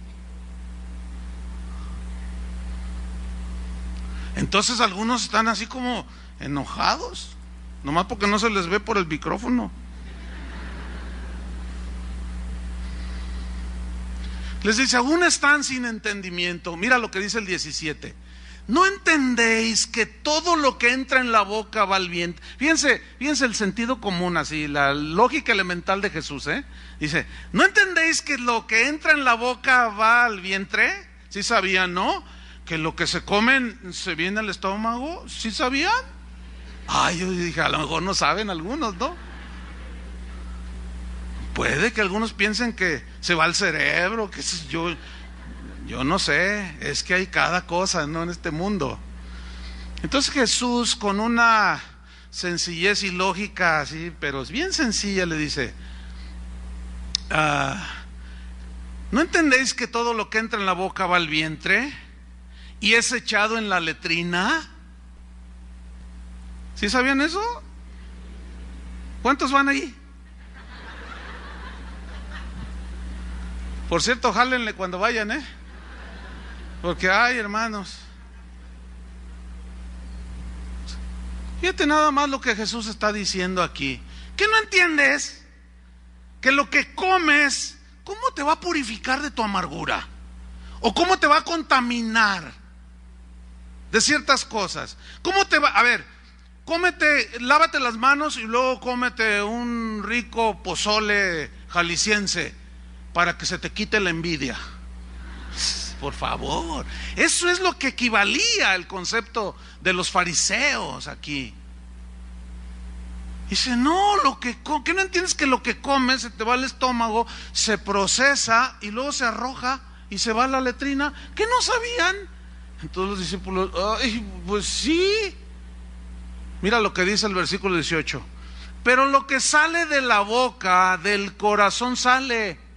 Entonces algunos están así como enojados, nomás porque no se les ve por el micrófono. Les dice, aún están sin entendimiento. Mira lo que dice el 17. ¿No entendéis que todo lo que entra en la boca va al vientre? Fíjense el sentido común, así, la lógica elemental de Jesús, Dice, ¿no entendéis que lo que entra en la boca va al vientre? ¿Sí sabían, no? Que lo que se comen se viene al estómago. ¿Sí sabían? Yo dije, a lo mejor no saben algunos, ¿no? Puede que algunos piensen que se va al cerebro, que yo no sé, es que hay cada cosa, ¿no? En este mundo. Entonces Jesús, con una sencillez y lógica así, pero es bien sencilla, le dice, ¿no entendéis que todo lo que entra en la boca va al vientre y es echado en la letrina? ¿Sí sabían eso? ¿Cuántos van ahí? Por cierto, jálenle cuando vayan, porque hermanos, fíjate nada más lo que Jesús está diciendo aquí. ¿Qué no entiendes? Que lo que comes, ¿cómo te va a purificar de tu amargura? ¿O cómo te va a contaminar de ciertas cosas? ¿Cómo te va? A ver, lávate las manos y luego cómete un rico pozole jalisciense para que se te quite la envidia. Por favor, eso es lo que equivalía al concepto de los fariseos aquí. Dice, no, ¿qué no entiendes? Que lo que comes se te va al estómago, se procesa y luego se arroja y se va a la letrina. ¿Qué no sabían? Entonces los discípulos, pues sí. Mira lo que dice el versículo 18. Pero lo que sale de la boca, del corazón sale.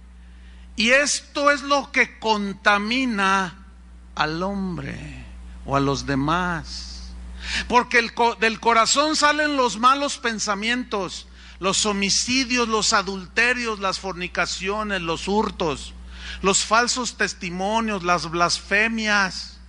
Y esto es lo que contamina al hombre o a los demás. Porque del corazón salen los malos pensamientos, los homicidios, los adulterios, las fornicaciones, los hurtos, los falsos testimonios, las blasfemias.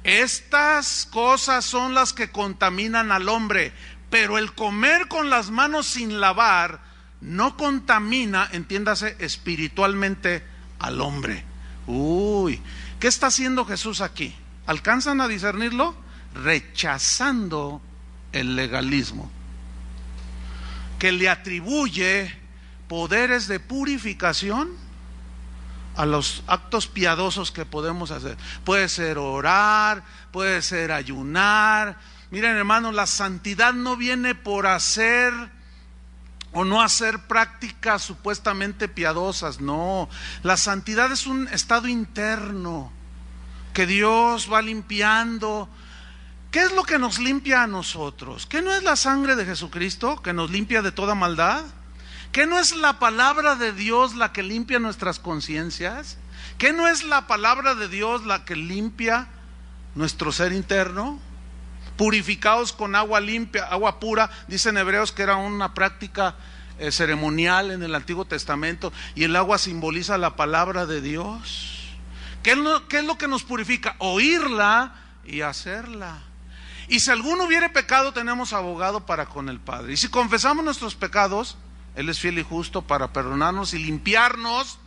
Estas cosas son las que contaminan al hombre. Pero el comer con las manos sin lavar no contamina, entiéndase, espiritualmente al hombre. ¿Qué está haciendo Jesús aquí? ¿Alcanzan a discernirlo? Rechazando el legalismo, que le atribuye poderes de purificación a los actos piadosos que podemos hacer. Puede ser orar, puede ser ayunar. Miren, hermanos, la santidad no viene por hacer o no hacer prácticas supuestamente piadosas, no. La santidad es un estado interno que Dios va limpiando. ¿Qué es lo que nos limpia a nosotros? ¿Qué no es la sangre de Jesucristo que nos limpia de toda maldad? ¿Qué no es la palabra de Dios la que limpia nuestras conciencias? ¿Qué no es la palabra de Dios la que limpia nuestro ser interno? Purificados con agua limpia, agua pura, dicen Hebreos que era una práctica ceremonial en el Antiguo Testamento, y el agua simboliza la palabra de Dios. ¿Qué es lo que nos purifica? Oírla y hacerla. Y si alguno hubiere pecado, tenemos abogado para con el Padre. Y si confesamos nuestros pecados, Él es fiel y justo para perdonarnos y limpiarnos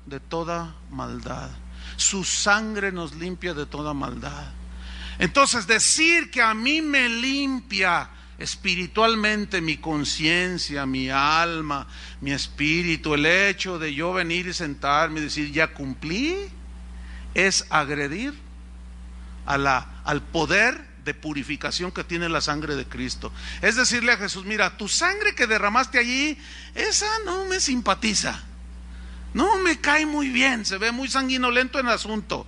de toda maldad. Su sangre nos limpia de toda maldad. Entonces, decir que a mí me limpia espiritualmente mi conciencia, mi alma, mi espíritu, el hecho de yo venir y sentarme y decir ya cumplí, es agredir al poder de purificación que tiene la sangre de Cristo. Es decirle a Jesús, mira, tu sangre que derramaste allí, esa no me simpatiza, no me cae muy bien, se ve muy sanguinolento en el asunto.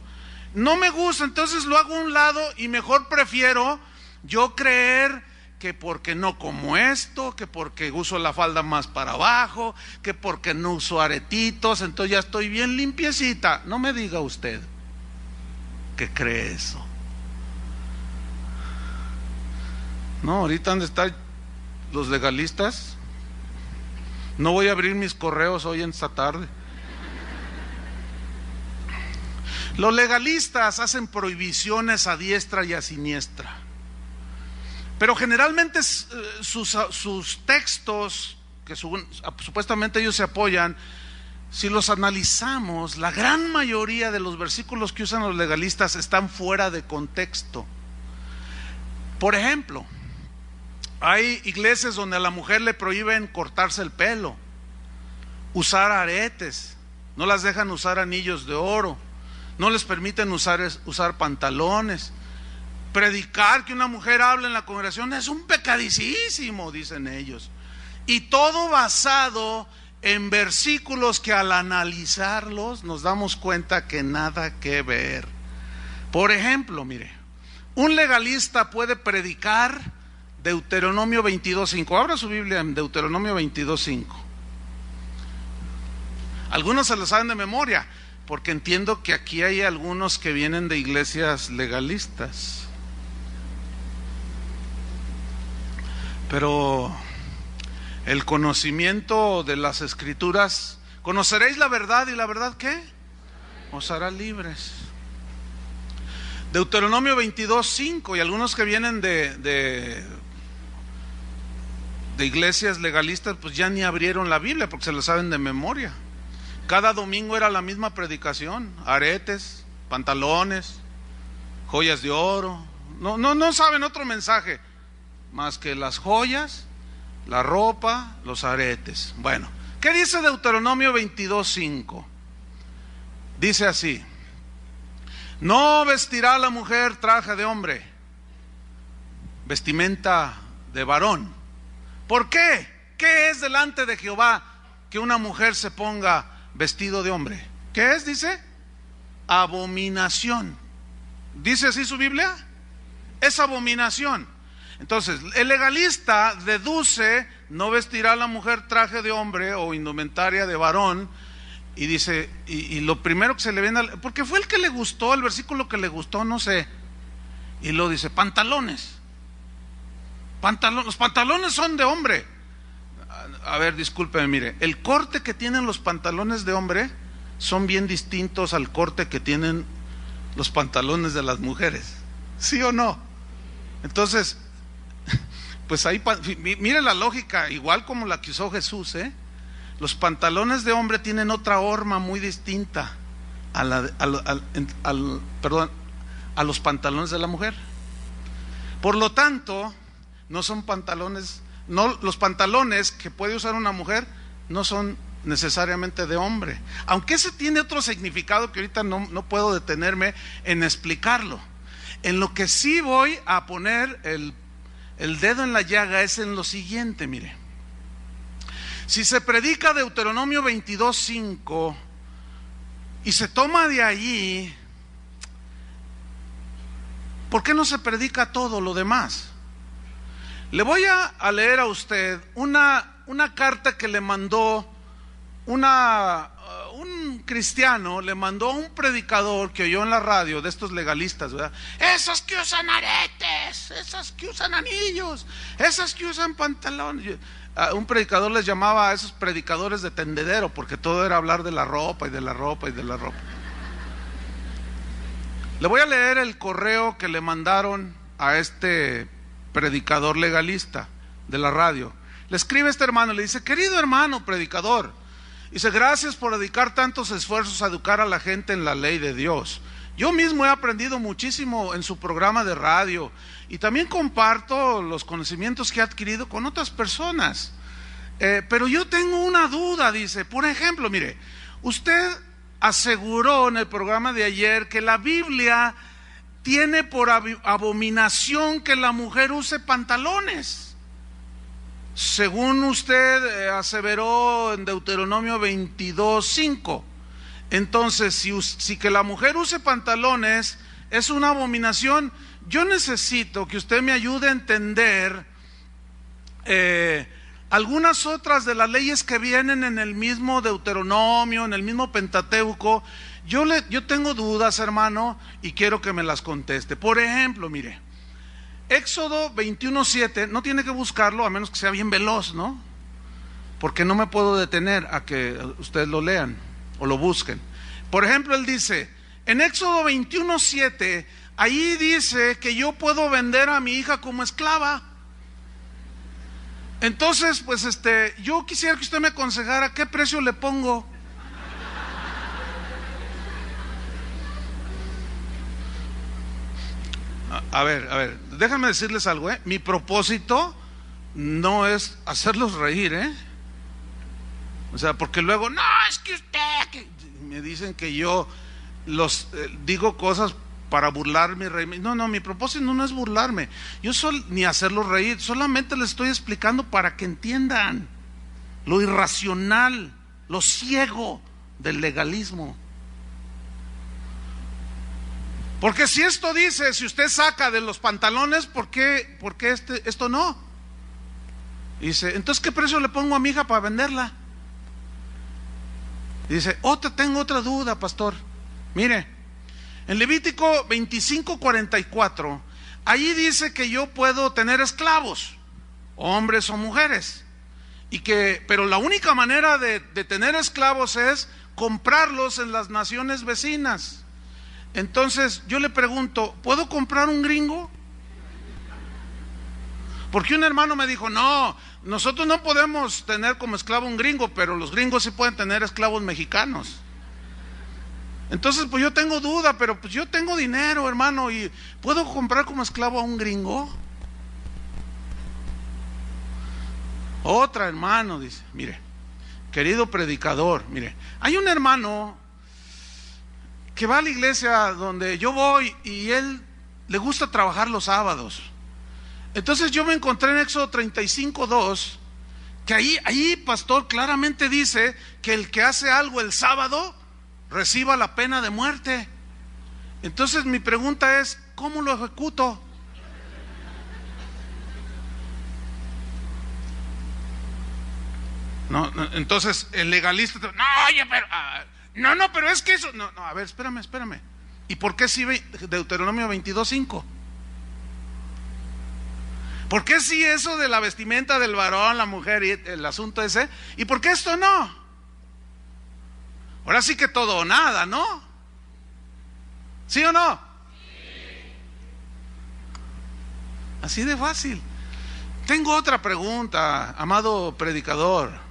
No me gusta, entonces lo hago a un lado y mejor prefiero yo creer que porque no como esto, que porque uso la falda más para abajo, que porque no uso aretitos, entonces ya estoy bien limpiecita. No me diga usted. que cree eso. No, ahorita ¿dónde están los legalistas? No voy a abrir mis correos hoy en esta tarde. Los legalistas hacen prohibiciones a diestra y a siniestra, pero generalmente sus textos, que supuestamente ellos se apoyan, si los analizamos, la gran mayoría de los versículos que usan los legalistas están fuera de contexto. Por ejemplo, hay iglesias donde a la mujer le prohíben cortarse el pelo, usar aretes, no las dejan usar anillos de oro, no les permiten usar pantalones. Predicar que una mujer hable en la congregación es un pecadicísimo, dicen ellos. Y todo basado en versículos que al analizarlos nos damos cuenta que nada que ver. Por ejemplo, mire, un legalista puede predicar Deuteronomio 22:5. Abra su Biblia en Deuteronomio 22:5. Algunos se lo saben de memoria, porque entiendo que aquí hay algunos que vienen de iglesias legalistas. Pero el conocimiento de las escrituras, conoceréis la verdad y la verdad ¿qué? Os hará libres. Deuteronomio 22:5, y algunos que vienen de iglesias legalistas pues ya ni abrieron la Biblia porque se lo saben de memoria. Cada domingo era la misma predicación, aretes, pantalones, joyas de oro. No saben otro mensaje más que las joyas, la ropa, los aretes. Bueno, ¿qué dice Deuteronomio 22:5? Dice así: no vestirá la mujer traje de hombre, vestimenta de varón. ¿Por qué? ¿Qué es delante de Jehová que una mujer se ponga vestido de hombre? ¿Qué es? Dice, abominación. ¿Dice así su Biblia? Es abominación. Entonces, el legalista deduce, no vestirá la mujer traje de hombre o indumentaria de varón, y dice, y lo primero que se le viene, porque fue el que le gustó, el versículo que le gustó, no sé, y lo dice, pantalones. Los pantalones son de hombre. A ver, discúlpeme, mire, el corte que tienen los pantalones de hombre son bien distintos al corte que tienen los pantalones de las mujeres, ¿sí o no? Entonces, pues ahí, mire la lógica, igual como la que usó Jesús, los pantalones de hombre tienen otra horma muy distinta a los pantalones de la mujer. Por lo tanto, no son pantalones, los pantalones que puede usar una mujer no son necesariamente de hombre, aunque ese tiene otro significado que ahorita no puedo detenerme en explicarlo. En lo que sí voy a poner el dedo en la llaga es en lo siguiente, mire. Si se predica Deuteronomio 22:5 y se toma de allí, ¿por qué no se predica todo lo demás? Le voy a leer a usted una carta que le mandó un cristiano, le mandó a un predicador que oyó en la radio de estos legalistas, ¿verdad? Esos que usan aretes, esas que usan anillos, esas que usan pantalones. Un predicador les llamaba a esos predicadores de tendedero, porque todo era hablar de la ropa y de la ropa y de la ropa. Le voy a leer el correo que le mandaron a este predicador legalista de la radio. Le escribe este hermano, le dice: querido hermano predicador, dice, gracias por dedicar tantos esfuerzos a educar a la gente en la ley de Dios. Yo mismo he aprendido muchísimo en su programa de radio y también comparto los conocimientos que he adquirido con otras personas. Pero yo tengo una duda, dice. Por ejemplo, mire, usted aseguró en el programa de ayer que la Biblia tiene por abominación que la mujer use pantalones. Según usted aseveró en Deuteronomio 22:5. Entonces, si que la mujer use pantalones es una abominación, yo necesito que usted me ayude a entender algunas otras de las leyes que vienen en el mismo Deuteronomio, en el mismo Pentateuco, Yo tengo dudas, hermano, y quiero que me las conteste. Por ejemplo, mire, Éxodo 21:7, no tiene que buscarlo a menos que sea bien veloz, ¿no? Porque no me puedo detener a que ustedes lo lean o lo busquen. Por ejemplo, él dice, en Éxodo 21:7, ahí dice que yo puedo vender a mi hija como esclava. Entonces, pues yo quisiera que usted me aconsejara qué precio le pongo. A ver, déjame decirles algo, Mi propósito no es hacerlos reír, O sea, porque luego, no, es que usted, me dicen que yo los digo cosas para burlarme y reírme. No, mi propósito no es burlarme, ni hacerlos reír, solamente les estoy explicando para que entiendan lo irracional, lo ciego del legalismo. Porque si esto dice, si usted saca de los pantalones, ¿por qué esto no? Dice, entonces ¿qué precio le pongo a mi hija para venderla? Dice, tengo otra duda, pastor. Mire, en Levítico 25:44, ahí dice que yo puedo tener esclavos, hombres o mujeres, pero la única manera de tener esclavos es comprarlos en las naciones vecinas. Entonces yo le pregunto, ¿puedo comprar un gringo? Porque un hermano me dijo, no, nosotros no podemos tener como esclavo un gringo, pero los gringos sí pueden tener esclavos mexicanos. Entonces pues yo tengo duda, pero pues yo tengo dinero, hermano, y ¿puedo comprar como esclavo a un gringo? Otra, hermano, dice, mire, querido predicador, mire, hay un hermano que va a la iglesia donde yo voy y él le gusta trabajar los sábados. Entonces yo me encontré en Éxodo 35:2 que ahí pastor claramente dice que el que hace algo el sábado reciba la pena de muerte. Entonces mi pregunta es, ¿cómo lo ejecuto? No, entonces el legalista, no, oye, pero pero es que eso, no, a ver, espérame. ¿Y por qué sí Deuteronomio 22:5? ¿Por qué sí eso de la vestimenta del varón, la mujer y el asunto ese? ¿Y por qué esto no? Ahora sí que todo o nada, ¿no? ¿Sí o no? Sí. Así de fácil. Tengo otra pregunta, amado predicador.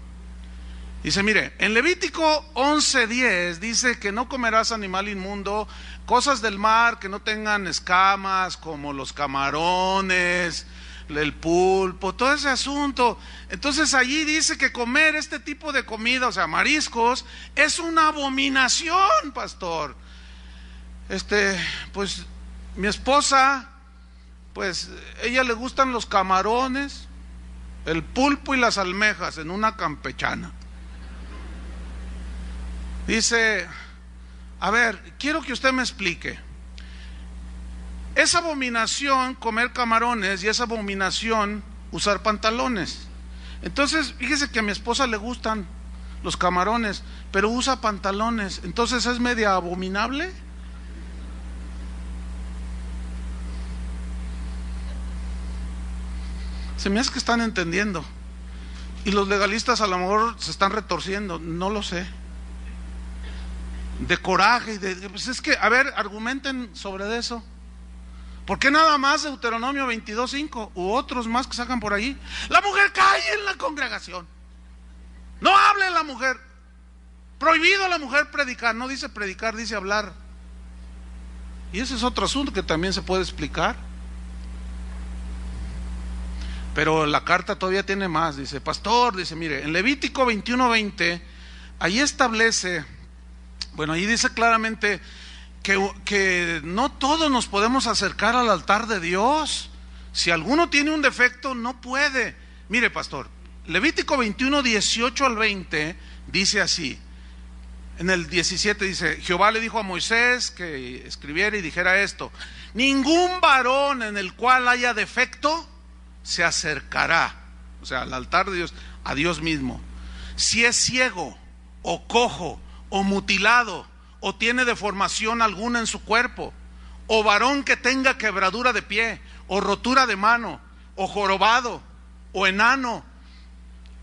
Dice, mire, en Levítico 11:10 dice que no comerás animal inmundo, cosas del mar que no tengan escamas, como los camarones, el pulpo, todo ese asunto. Entonces allí dice que comer este tipo de comida, o sea, mariscos, es una abominación, pastor. Pues mi esposa, pues ella le gustan los camarones, el pulpo y las almejas en una campechana. Dice, a ver, quiero que usted me explique. Es abominación comer camarones y es abominación usar pantalones. Entonces, fíjese que a mi esposa le gustan los camarones, pero usa pantalones. Entonces, ¿es media abominable? Se me hace que están entendiendo. Y los legalistas a lo mejor se están retorciendo, no lo sé. De coraje, pues es que, a ver, argumenten sobre eso. ¿Por qué nada más Deuteronomio 22:5 u otros más que sacan por ahí? La mujer calle en la congregación. No hable la mujer. Prohibido a la mujer predicar. No dice predicar, dice hablar. Y ese es otro asunto que también se puede explicar. Pero la carta todavía tiene más. Dice, pastor, dice, mire, en Levítico 21:20, ahí establece, bueno, ahí dice claramente que no todos nos podemos acercar al altar de Dios. Si alguno tiene un defecto, no puede. Mire, pastor, Levítico 21:18-20 dice así. En el 17 dice, Jehová le dijo a Moisés que escribiera y dijera esto: ningún varón en el cual haya defecto se acercará, o sea, al altar de Dios, a Dios mismo, si es ciego o cojo o mutilado o tiene deformación alguna en su cuerpo, o varón que tenga quebradura de pie, o rotura de mano, o jorobado, o enano,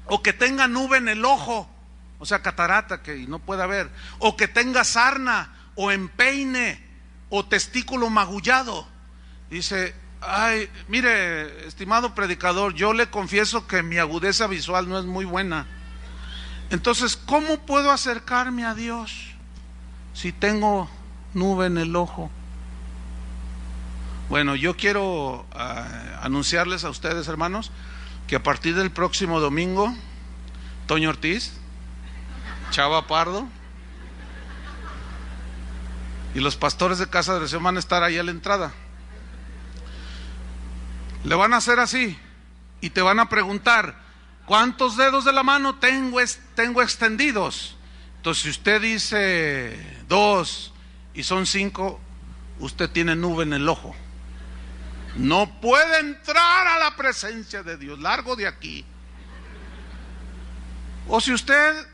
o que tenga nube en el ojo, o sea, catarata, que no pueda ver, o que tenga sarna, o empeine, o testículo magullado. Dice: ay, mire, estimado predicador, yo le confieso que mi agudeza visual no es muy buena. Entonces, ¿cómo puedo acercarme a Dios si tengo nube en el ojo? Bueno, yo quiero anunciarles a ustedes, hermanos, que a partir del próximo domingo, Toño Ortiz, Chava Pardo y los pastores de Casa de Oración van a estar ahí a la entrada. Le van a hacer así y te van a preguntar: ¿cuántos dedos de la mano tengo extendidos? Entonces, si usted dice 2 y son 5, usted tiene nube en el ojo. No puede entrar a la presencia de Dios, largo de aquí. O si usted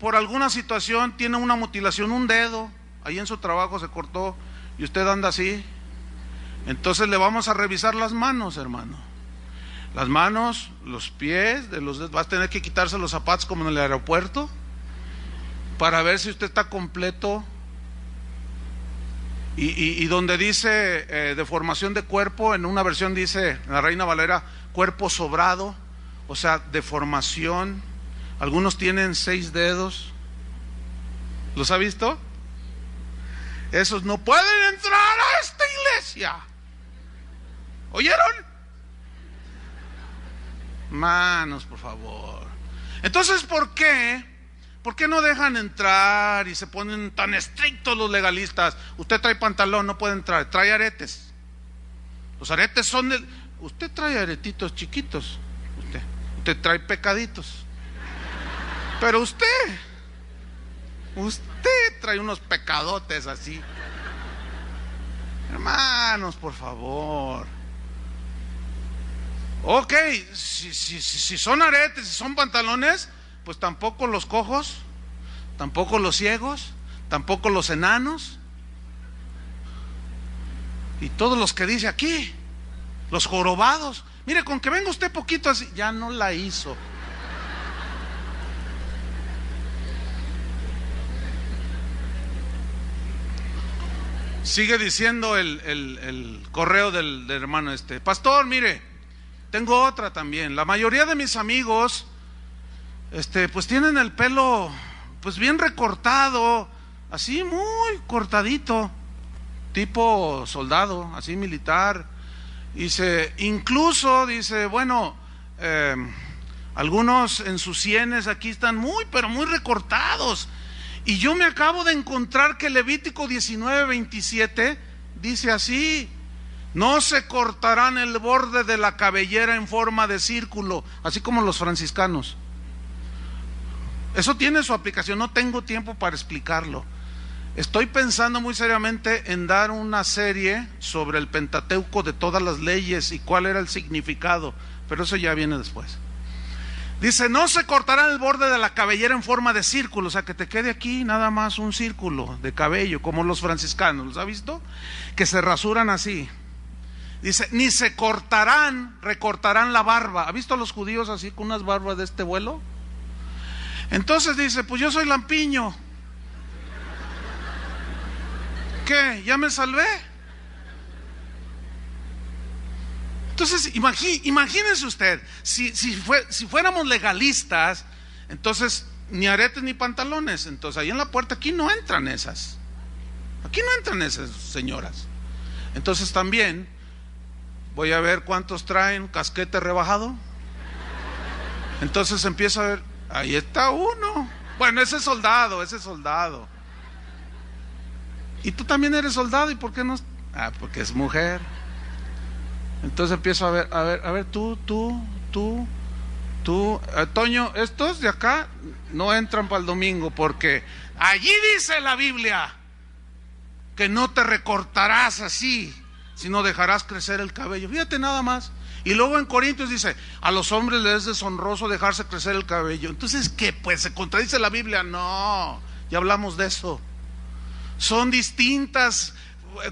por alguna situación tiene una mutilación, un dedo, ahí en su trabajo se cortó y usted anda así, entonces le vamos a revisar las manos, hermano. Las manos, los pies de los dedos, vas a tener que quitarse los zapatos como en el aeropuerto para ver si usted está completo. Y donde dice deformación de cuerpo, en una versión dice, en la Reina Valera, cuerpo sobrado, o sea, deformación. Algunos tienen 6 dedos. ¿Los ha visto? Esos no pueden entrar a esta iglesia. ¿Oyeron? Manos, por favor. Entonces, ¿por qué no dejan entrar y se ponen tan estrictos los legalistas? Usted trae pantalón, no puede entrar. Trae aretes. Los aretes son de... Usted trae aretitos chiquitos. Usted trae pecaditos. Pero usted trae unos pecadotes así. Hermanos, por favor. Ok, si son aretes, si son pantalones, pues tampoco los cojos, tampoco los ciegos, tampoco los enanos, y todos los que dice aquí, los jorobados. Mire, con que venga usted poquito así, ya no la hizo. Sigue diciendo el correo del hermano pastor, mire, tengo otra también. La mayoría de mis amigos pues tienen el pelo pues bien recortado, así muy cortadito, tipo soldado, así militar. Incluso dice, bueno, algunos en sus sienes aquí están pero muy recortados. Y yo me acabo de encontrar que Levítico 19:27 dice así: no se cortarán el borde de la cabellera en forma de círculo, así como los franciscanos. Eso tiene su aplicación, no tengo tiempo para explicarlo. Estoy pensando muy seriamente en dar una serie sobre el Pentateuco, de todas las leyes y cuál era el significado, pero eso ya viene después. Dice, no se cortará el borde de la cabellera en forma de círculo, o sea, que te quede aquí nada más un círculo de cabello, como los franciscanos, ¿los ha visto? Que se rasuran así. Dice, ni se recortarán la barba. ¿Ha visto a los judíos así con unas barbas de este vuelo? Entonces dice, pues yo soy lampiño. ¿Qué? ¿Ya me salvé? Entonces, imagínense usted, si fuéramos legalistas, entonces ni aretes ni pantalones. Entonces ahí en la puerta, aquí no entran esas. Aquí no entran esas señoras. Entonces también voy a ver cuántos traen casquete rebajado. Entonces empiezo a ver, ahí está uno. Bueno, ese es soldado. Y tú también eres soldado, ¿y por qué no? Porque es mujer. Entonces empiezo a ver, tú, Toño, estos de acá no entran para el domingo, porque allí dice la Biblia que no te recortarás así, sino dejarás crecer el cabello. Fíjate nada más. Y luego en Corintios dice, a los hombres les es deshonroso dejarse crecer el cabello. Entonces, ¿qué? Pues se contradice la Biblia. No, ya hablamos de eso. Son distintas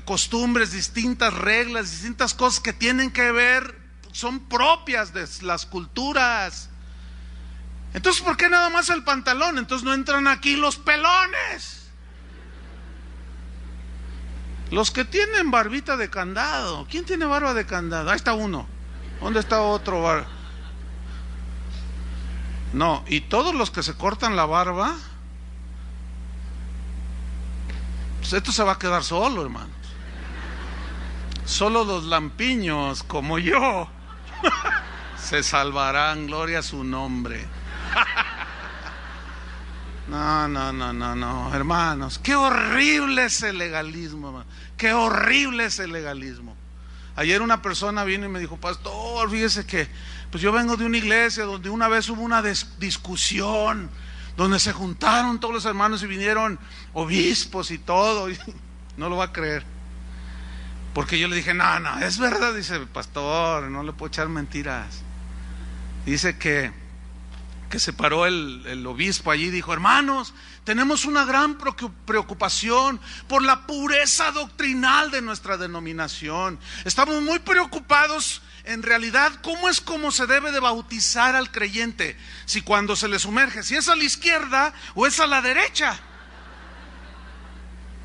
costumbres, distintas reglas, distintas cosas que tienen que ver, son propias de las culturas. Entonces, ¿por qué nada más el pantalón? Entonces no entran aquí los pelones, los que tienen barbita de candado. ¿Quién tiene barba de candado? Ahí está uno. ¿Dónde está otro? No, y todos los que se cortan la barba, pues esto se va a quedar solo, hermanos. Solo los lampiños como yo se salvarán, gloria a su nombre. No, hermanos, qué horrible es el legalismo, hermano. Qué horrible es el legalismo. Ayer una persona vino y me dijo: pastor, fíjese que pues yo vengo de una iglesia donde una vez hubo una discusión, donde se juntaron todos los hermanos y vinieron obispos y todo. Y no lo va a creer, porque yo le dije: no, es verdad. Dice: pastor, no le puedo echar mentiras. Dice que se paró el obispo allí y dijo: hermanos, tenemos una gran preocupación por la pureza doctrinal de nuestra denominación. Estamos muy preocupados en realidad cómo se debe de bautizar al creyente, si cuando se le sumerge, si es a la izquierda o es a la derecha.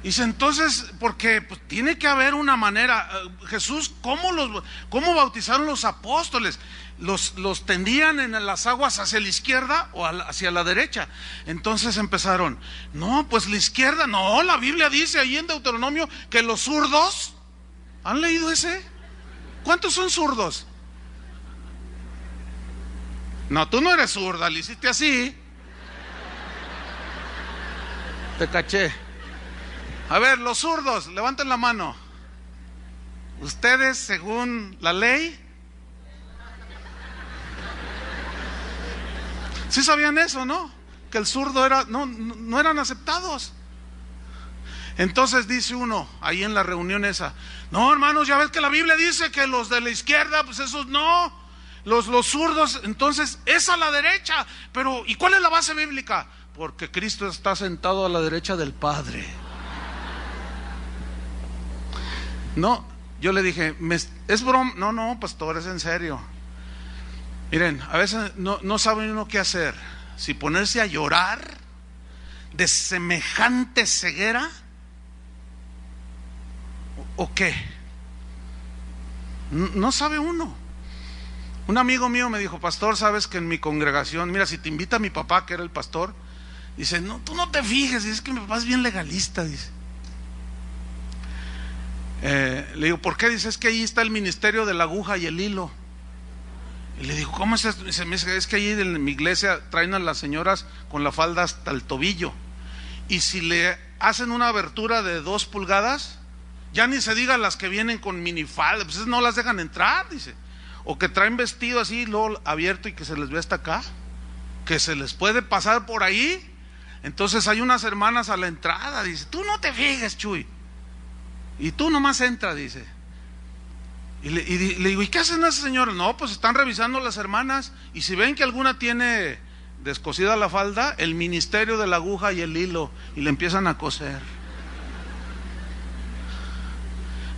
Dice: entonces, porque pues tiene que haber una manera. Jesús, ¿cómo bautizaron los apóstoles? ¿Los tendían en las aguas hacia la izquierda o hacia la derecha? Entonces empezaron: no, pues la izquierda. No, la Biblia dice ahí en Deuteronomio que los zurdos. ¿Han leído ese? ¿Cuántos son zurdos? No, tú no eres zurda, le hiciste así. Te caché. A ver, los zurdos, levanten la mano. Ustedes, según la ley, ¿sí sabían eso, no? Que el zurdo no eran aceptados. Entonces dice uno ahí en la reunión esa: no, hermanos, ya ves que la Biblia dice que los de la izquierda, pues esos no, los zurdos, entonces es a la derecha. Pero ¿y cuál es la base bíblica? Porque Cristo está sentado a la derecha del Padre. No, yo le dije: ¿es broma? No, pastor, es en serio. Miren, a veces no sabe uno qué hacer, si ponerse a llorar de semejante ceguera o qué. No sabe uno. Un amigo mío me dijo: pastor, sabes que en mi congregación, mira, si te invita mi papá, que era el pastor, dice: no, tú no te fijes, dice que mi papá es bien legalista, dice. Le digo: ¿por qué? Dice: es que ahí está el ministerio de la aguja y el hilo. Y le digo: ¿cómo es esto? Dice: es que ahí en mi iglesia traen a las señoras con la falda hasta el tobillo, y si le hacen una abertura de 2 pulgadas, ya ni se diga las que vienen con minifalda, pues no las dejan entrar, dice. O que traen vestido así, luego abierto y que se les ve hasta acá, que se les puede pasar por ahí. Entonces hay unas hermanas a la entrada, dice: tú no te fijes, Chuy, y tú nomás entra, dice. Y le digo: ¿y qué hacen esas señoras? No, pues están revisando las hermanas, y si ven que alguna tiene descosida la falda, el ministerio de la aguja y el hilo, y le empiezan a coser.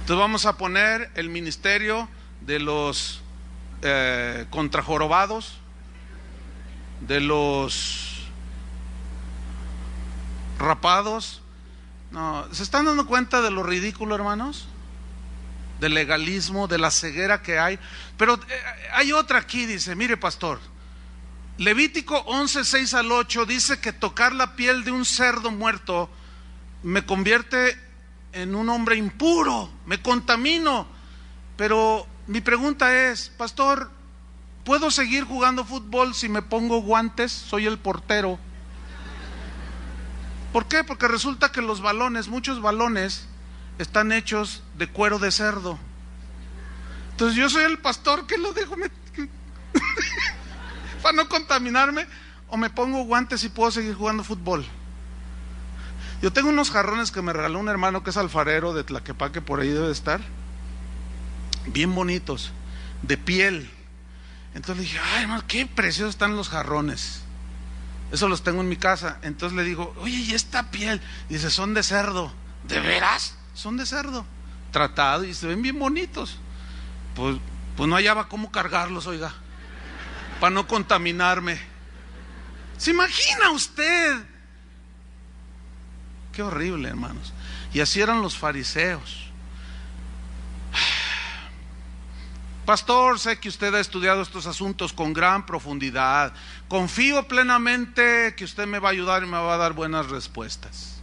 Entonces vamos a poner el ministerio de los contrajorobados, de los rapados. No, ¿se están dando cuenta de lo ridículo, hermanos? Del legalismo, de la ceguera que hay. Pero hay otra aquí, dice: mire, pastor, Levítico 11, 6 al 8 dice que tocar la piel de un cerdo muerto me convierte en un hombre impuro, me contamino. Pero mi pregunta es: pastor, ¿puedo seguir jugando fútbol si me pongo guantes? Soy el portero. ¿Por qué? Porque resulta que los balones, muchos balones, están hechos de cuero de cerdo. Entonces yo soy el pastor que lo dejo para no contaminarme, o me pongo guantes y puedo seguir jugando fútbol. Yo tengo unos jarrones que me regaló un hermano que es alfarero de Tlaquepaque, por ahí debe de estar, bien bonitos, de piel. Entonces le dije: ay, hermano, qué preciosos están los jarrones. Eso los tengo en mi casa. Entonces le digo: oye, ¿y esta piel? Dice: son de cerdo. ¿De veras? Son de cerdo, tratado, y se ven bien bonitos. Pues no hallaba cómo cargarlos, oiga, para no contaminarme. ¿Se imagina usted? Qué horrible, hermanos. Y así eran los fariseos. Pastor, sé que usted ha estudiado estos asuntos con gran profundidad. Confío plenamente que usted me va a ayudar y me va a dar buenas respuestas.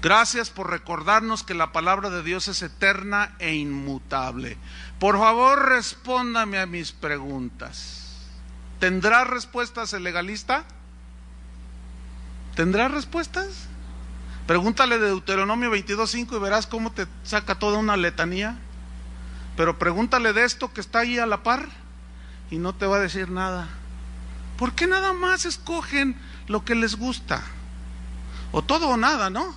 Gracias por recordarnos que la palabra de Dios es eterna e inmutable. Por favor, respóndame a mis preguntas. ¿Tendrá respuestas el legalista? ¿Tendrá respuestas? Pregúntale de Deuteronomio 22:5 y verás cómo te saca toda una letanía. Pero pregúntale de esto que está ahí a la par y no te va a decir nada. ¿Por qué nada más escogen lo que les gusta? O todo o nada, ¿no?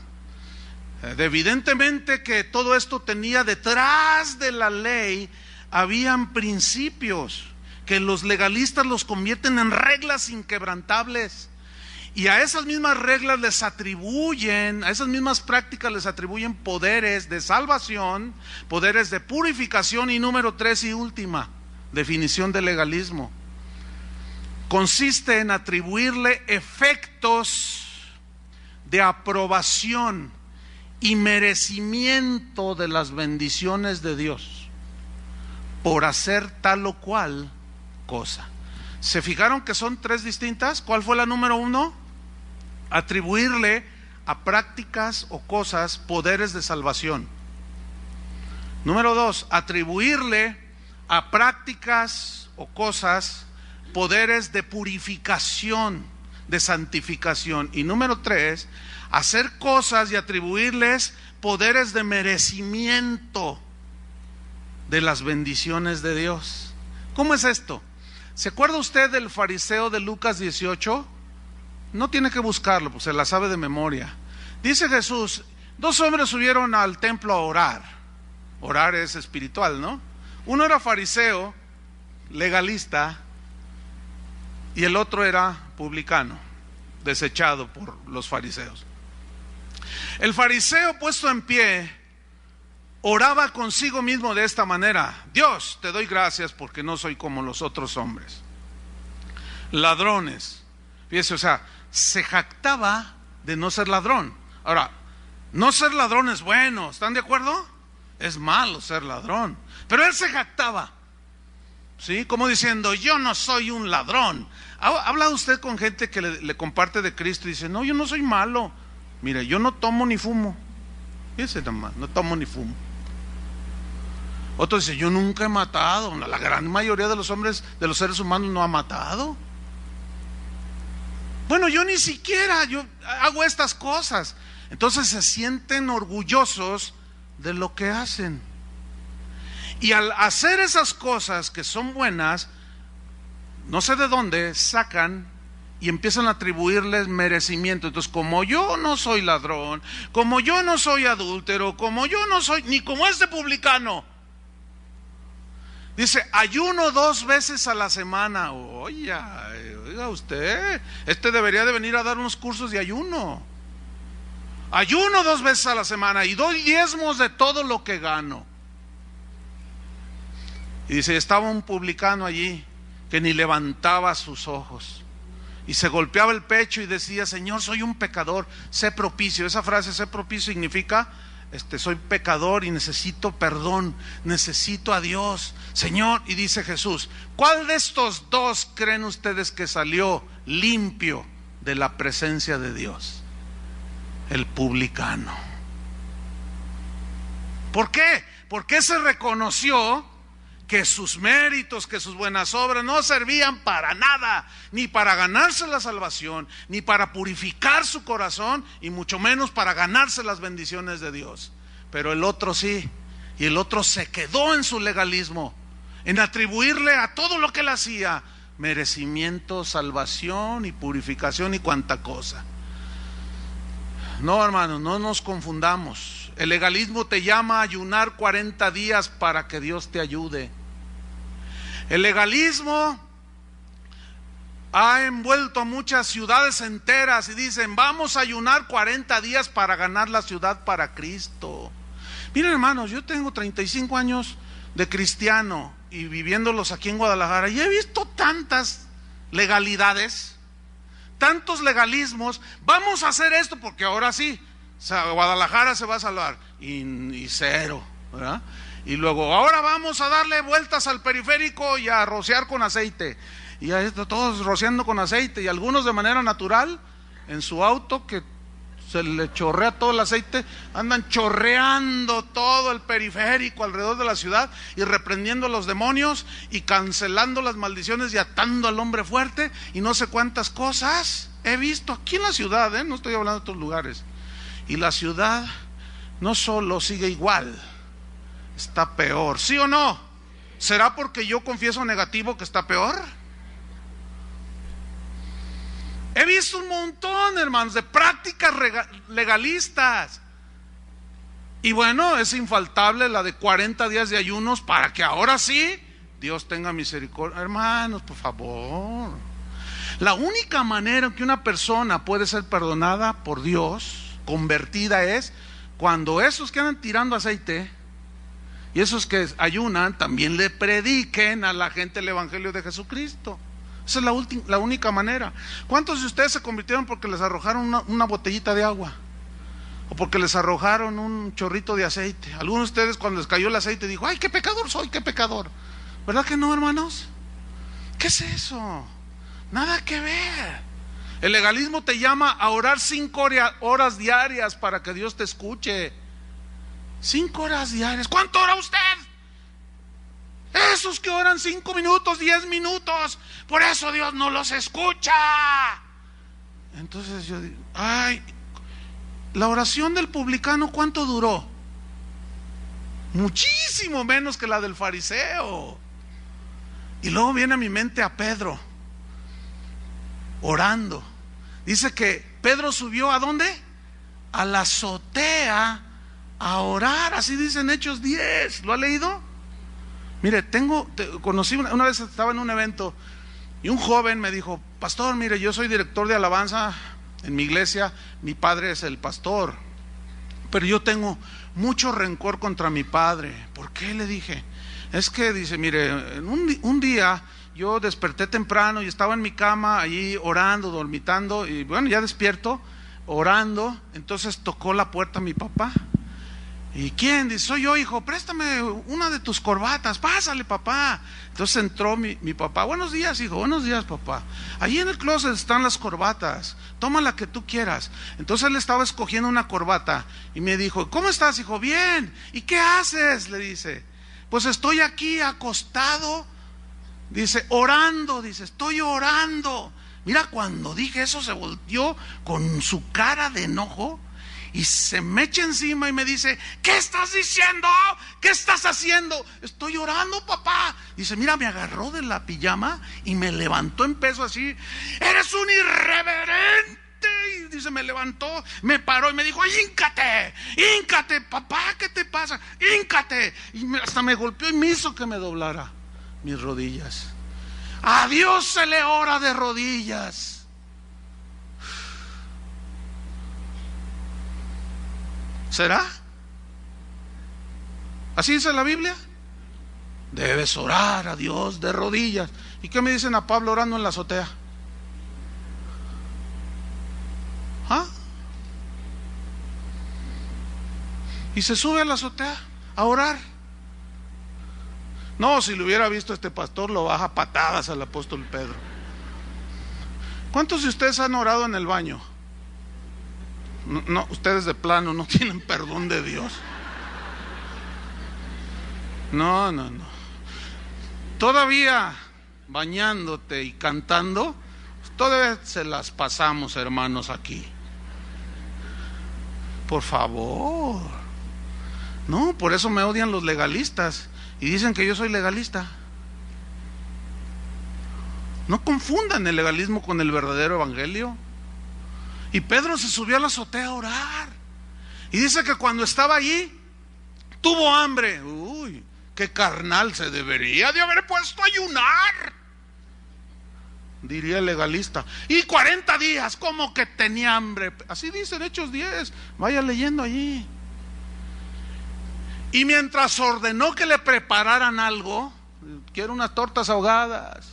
Evidentemente que todo esto tenía detrás de la ley, habían principios que los legalistas los convierten en reglas inquebrantables. Y a esas mismas reglas les atribuyen, a esas mismas prácticas les atribuyen poderes de salvación, poderes de purificación, y número 3 y última definición de legalismo. Consiste en atribuirle efectos de aprobación y merecimiento de las bendiciones de Dios por hacer tal o cual cosa. ¿Se fijaron que son 3 distintas? ¿Cuál fue la número 1? Atribuirle a prácticas o cosas poderes de salvación. Número 2, atribuirle a prácticas o cosas poderes de purificación, de santificación. Y número 3, hacer cosas y atribuirles poderes de merecimiento de las bendiciones de Dios. ¿Cómo es esto? ¿Se acuerda usted del fariseo de Lucas 18? No tiene que buscarlo, pues se la sabe de memoria. Dice Jesús, 2 hombres subieron al templo a orar. Orar es espiritual, ¿no? Uno era fariseo, legalista, y el otro era publicano, desechado por los fariseos. El fariseo, puesto en pie, oraba consigo mismo de esta manera: Dios, te doy gracias porque no soy como los otros hombres, ladrones. Fíjese, o sea, se jactaba de no ser ladrón. Ahora, no ser ladrón es bueno, ¿están de acuerdo? Es malo ser ladrón, pero él se jactaba, ¿sí? Como diciendo, yo no soy un ladrón. ¿Ha hablado usted con gente que le comparte de Cristo y dice, no, yo no soy malo? Mire, yo no tomo ni fumo. Fíjese nomás, no tomo ni fumo. Otro dice, yo nunca he matado. La gran mayoría de los hombres, de los seres humanos, no ha matado. Bueno, yo ni siquiera, yo hago estas cosas. Entonces se sienten orgullosos de lo que hacen. Y al hacer esas cosas que son buenas, no sé de dónde sacan y empiezan a atribuirles merecimiento. Entonces, como yo no soy ladrón, como yo no soy adúltero, como yo no soy ni como este publicano, dice, ayuno 2 veces a la semana. Oiga usted, debería de venir a dar unos cursos de ayuno. Ayuno 2 veces a la semana y doy diezmos de todo lo que gano. Y dice, estaba un publicano allí que ni levantaba sus ojos y se golpeaba el pecho y decía, Señor, soy un pecador, sé propicio. Esa frase, sé propicio, significa soy pecador y necesito perdón, necesito a Dios, Señor. Y dice Jesús, ¿cuál de estos 2 creen ustedes que salió limpio de la presencia de Dios? El publicano. ¿Por qué? Porque se reconoció que sus méritos, que sus buenas obras no servían para nada, ni para ganarse la salvación, ni para purificar su corazón, y mucho menos para ganarse las bendiciones de Dios. Pero el otro sí, y el otro se quedó en su legalismo, en atribuirle a todo lo que él hacía merecimiento, salvación y purificación y cuanta cosa. No, hermanos, no nos confundamos. El legalismo te llama a ayunar 40 días para que Dios te ayude. El legalismo ha envuelto a muchas ciudades enteras y dicen, vamos a ayunar 40 días para ganar la ciudad para Cristo. Miren, hermanos, yo tengo 35 años de cristiano y viviéndolos aquí en Guadalajara, y he visto tantas legalidades, tantos legalismos. Vamos a hacer esto porque ahora sí, Guadalajara se va a salvar, y cero, ¿verdad? Y luego, ahora vamos a darle vueltas al periférico y a rociar con aceite. Y ahí está todos rociando con aceite, y algunos de manera natural, en su auto que se le chorrea todo el aceite, andan chorreando todo el periférico alrededor de la ciudad y reprendiendo a los demonios y cancelando las maldiciones y atando al hombre fuerte y no sé cuántas cosas he visto aquí en la ciudad, no estoy hablando de otros lugares. Y la ciudad no solo sigue igual, está peor, ¿sí o no? ¿Será porque yo confieso negativo que está peor? He visto un montón, hermanos, de prácticas legalistas. Y bueno, es infaltable la de 40 días de ayunos para que ahora sí Dios tenga misericordia. Hermanos, por favor. La única manera en que una persona puede ser perdonada por Dios, convertida, es cuando esos que andan tirando aceite y esos que ayunan también le prediquen a la gente el evangelio de Jesucristo. Esa es la única manera. ¿Cuántos de ustedes se convirtieron porque les arrojaron una botellita de agua? O porque les arrojaron un chorrito de aceite. Algunos de ustedes cuando les cayó el aceite dijo, ay, qué pecador soy, qué pecador. ¿Verdad que no, hermanos? ¿Qué es eso? Nada que ver. El legalismo te llama a orar 5 horas diarias para que Dios te escuche. 5 horas diarias. ¿Cuánto ora usted? Esos que oran 5 minutos, 10 minutos, por eso Dios no los escucha. Entonces yo digo, ay, la oración del publicano, ¿cuánto duró? Muchísimo menos que la del fariseo. Y luego viene a mi mente a Pedro orando. Dice que Pedro subió ¿a dónde? A la azotea a orar. Así dice en Hechos 10. ¿Lo ha leído? Mire, conocí una vez, estaba en un evento y un joven me dijo, pastor, mire, yo soy director de alabanza en mi iglesia, mi padre es el pastor, pero yo tengo mucho rencor contra mi padre. ¿Por qué? Le dije. Es que, dice, mire, un día yo desperté temprano y estaba en mi cama allí orando, dormitando, y bueno, ya despierto, orando, entonces tocó la puerta mi papá. ¿Y quién? Dice, soy yo, hijo, préstame una de tus corbatas, pásale, papá. Entonces entró mi papá, buenos días, hijo, buenos días, papá. Allí en el closet están las corbatas, toma la que tú quieras. Entonces él estaba escogiendo una corbata y me dijo, ¿cómo estás, hijo? Bien. ¿Y qué haces? Le dice, pues estoy aquí acostado, dice, orando, dice, estoy orando. Mira, cuando dije eso se volteó con su cara de enojo y se me echa encima y me dice, ¿qué estás diciendo? ¿Qué estás haciendo? Estoy orando, papá. Dice, mira, me agarró de la pijama y me levantó en peso así. Eres un irreverente. Y dice, me levantó, me paró y me dijo, híncate, papá, ¿qué te pasa? Híncate. Y hasta me golpeó y me hizo que me doblara mis rodillas. A Dios se le ora de rodillas. ¿Será? ¿Así dice la Biblia? Debes orar a Dios de rodillas. ¿Y qué me dicen a Pablo orando en la azotea? ¿Ah? Y se sube a la azotea a orar. No, si lo hubiera visto este pastor, lo baja a patadas al apóstol Pedro. ¿Cuántos de ustedes han orado en el baño? No, ustedes de plano no tienen perdón de Dios. No. Todavía bañándote y cantando, todavía se las pasamos, hermanos, aquí. Por favor. No, por eso me odian los legalistas y dicen que yo soy legalista. No confundan el legalismo con el verdadero evangelio. Y Pedro se subió a la azotea a orar. Y dice que cuando estaba allí, tuvo hambre. Uy, qué carnal, se debería de haber puesto a ayunar. diría el legalista. Y 40 días, como que tenía hambre. Así dice en Hechos 10, vaya leyendo allí. Y mientras ordenó que le prepararan algo, quiero unas tortas ahogadas.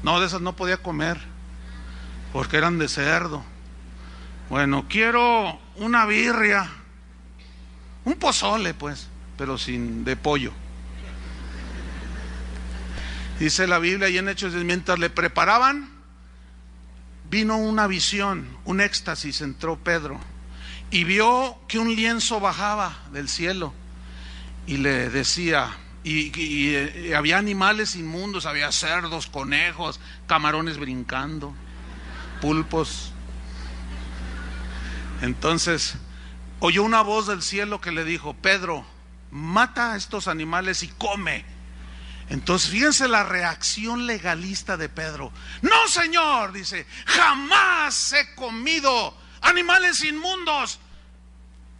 No, de esas no podía comer, porque eran de cerdo. Bueno, quiero una birria, un pozole pues, pero sin de pollo. Dice la Biblia y en Hechos, mientras le preparaban, vino una visión, un éxtasis, entró Pedro y vio que un lienzo bajaba del cielo y le decía, y había animales inmundos, había cerdos, conejos, camarones brincando, pulpos. Entonces oyó una voz del cielo que le dijo: Pedro, mata a estos animales y come. Entonces fíjense la reacción legalista de Pedro. No, Señor, dice, jamás he comido animales inmundos.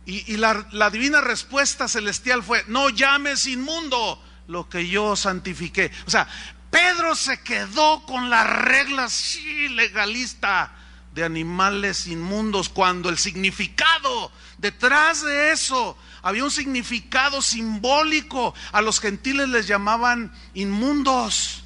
Y la divina respuesta celestial fue: no llames inmundo lo que yo santifiqué. O sea, Pedro se quedó con la regla legalista de animales inmundos, cuando el significado detrás de eso había un significado simbólico. A los gentiles les llamaban inmundos.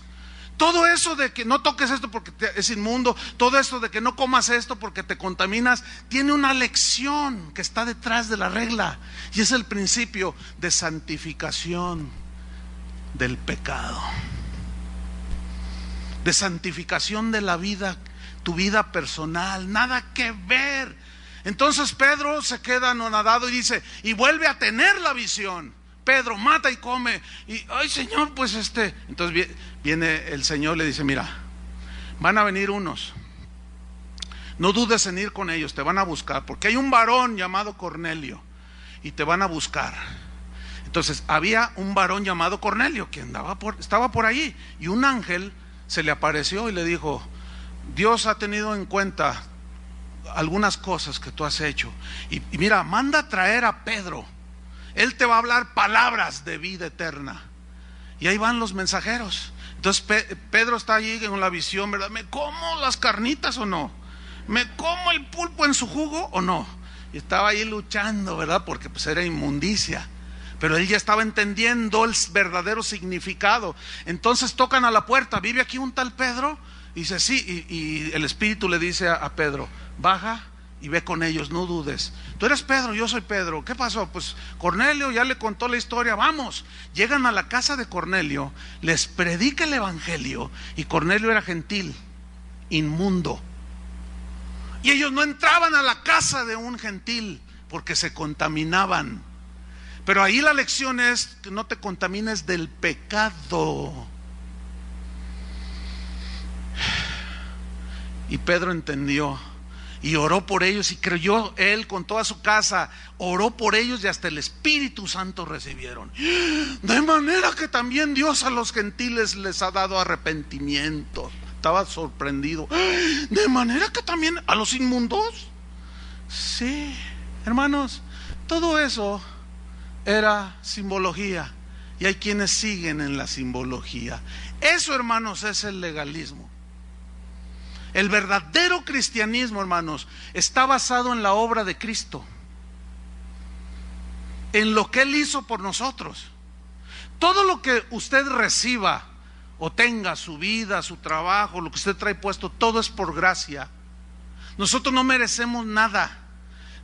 Todo eso de que no toques esto porque es inmundo, todo esto de que no comas esto porque te contaminas, tiene una lección que está detrás de la regla, y es el principio de santificación del pecado, de santificación de la vida, tu vida personal, nada que ver. Entonces Pedro se queda anonadado y dice, y vuelve a tener la visión. Pedro, mata y come. Y, ay, Señor, pues Entonces viene el Señor, le dice: mira, van a venir unos, no dudes en ir con ellos, te van a buscar, porque hay un varón llamado Cornelio y te van a buscar. Entonces había un varón llamado Cornelio que estaba por ahí, y un ángel se le apareció y le dijo: Dios ha tenido en cuenta algunas cosas que tú has hecho, y mira, manda a traer a Pedro. Él te va a hablar palabras de vida eterna. Y ahí van los mensajeros. Entonces Pedro está allí con la visión, ¿verdad? ¿Me como las carnitas o no? ¿Me como el pulpo en su jugo o no? Y estaba ahí luchando, ¿verdad? Porque pues era inmundicia. Pero él ya estaba entendiendo el verdadero significado. Entonces tocan a la puerta: ¿vive aquí un tal Pedro? Y dice: sí. Y el Espíritu le dice a Pedro: baja y ve con ellos, no dudes. Tú eres Pedro, yo soy Pedro. ¿Qué pasó? Pues Cornelio ya le contó la historia, vamos. Llegan a la casa de Cornelio, les predica el evangelio, y Cornelio era gentil, inmundo, y ellos no entraban a la casa de un gentil porque se contaminaban. Pero ahí la lección es que no te contamines del pecado. Y Pedro entendió y oró por ellos, y creyó él con toda su casa, oró por ellos, y hasta el Espíritu Santo recibieron. De manera que también Dios a los gentiles les ha dado arrepentimiento. Estaba sorprendido. De manera que también a los inmundos. Sí, hermanos, todo eso era simbología, y hay quienes siguen en la simbología. Eso, hermanos, es el legalismo. El verdadero cristianismo, hermanos, está basado en la obra de Cristo, en lo que Él hizo por nosotros. Todo lo que usted reciba o tenga, su vida, su trabajo, lo que usted trae puesto, todo es por gracia. Nosotros no merecemos nada.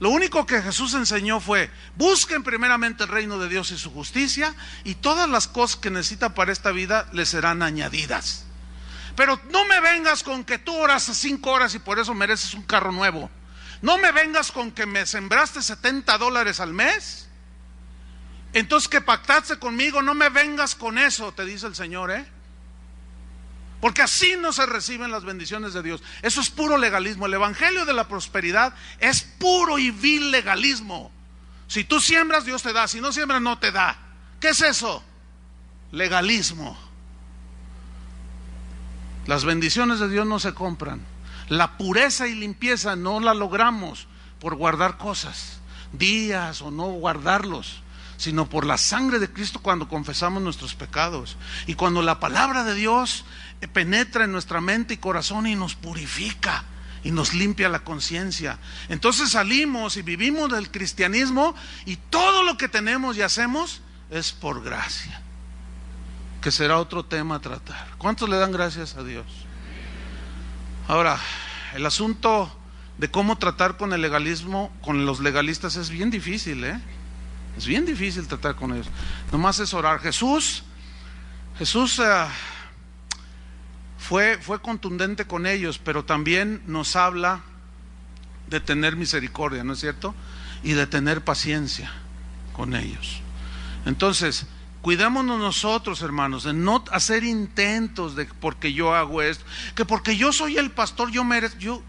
Lo único que Jesús enseñó fue: busquen primeramente el reino de Dios y su justicia, y todas las cosas que necesita para esta vida les serán añadidas. Pero no me vengas con que tú oras 5 horas y por eso mereces un carro nuevo. No me vengas con que me sembraste $70 al mes, entonces que pactaste conmigo. No me vengas con eso, te dice el Señor, porque así no se reciben las bendiciones de Dios. Eso es puro legalismo. El evangelio de la prosperidad es puro y vil legalismo. Si tú siembras, Dios te da; si no siembras, no te da. ¿Qué es eso? Legalismo. Las bendiciones de Dios no se compran. La pureza y limpieza no la logramos por guardar cosas, días o no guardarlos, sino por la sangre de Cristo cuando confesamos nuestros pecados. Y cuando la palabra de Dios penetra en nuestra mente y corazón y nos purifica y nos limpia la conciencia. Entonces salimos y vivimos del cristianismo y todo lo que tenemos y hacemos es por gracia, que será otro tema a tratar. ¿Cuántos le dan gracias a Dios? Ahora, el asunto de cómo tratar con el legalismo, con los legalistas, es bien difícil, es bien difícil tratar con ellos. Nomás es orar. Jesús fue contundente con ellos, pero también nos habla de tener misericordia, ¿no es cierto? Y de tener paciencia con ellos. Entonces, cuidémonos nosotros, hermanos, de no hacer intentos de porque yo hago esto, que porque yo soy el pastor yo merezco.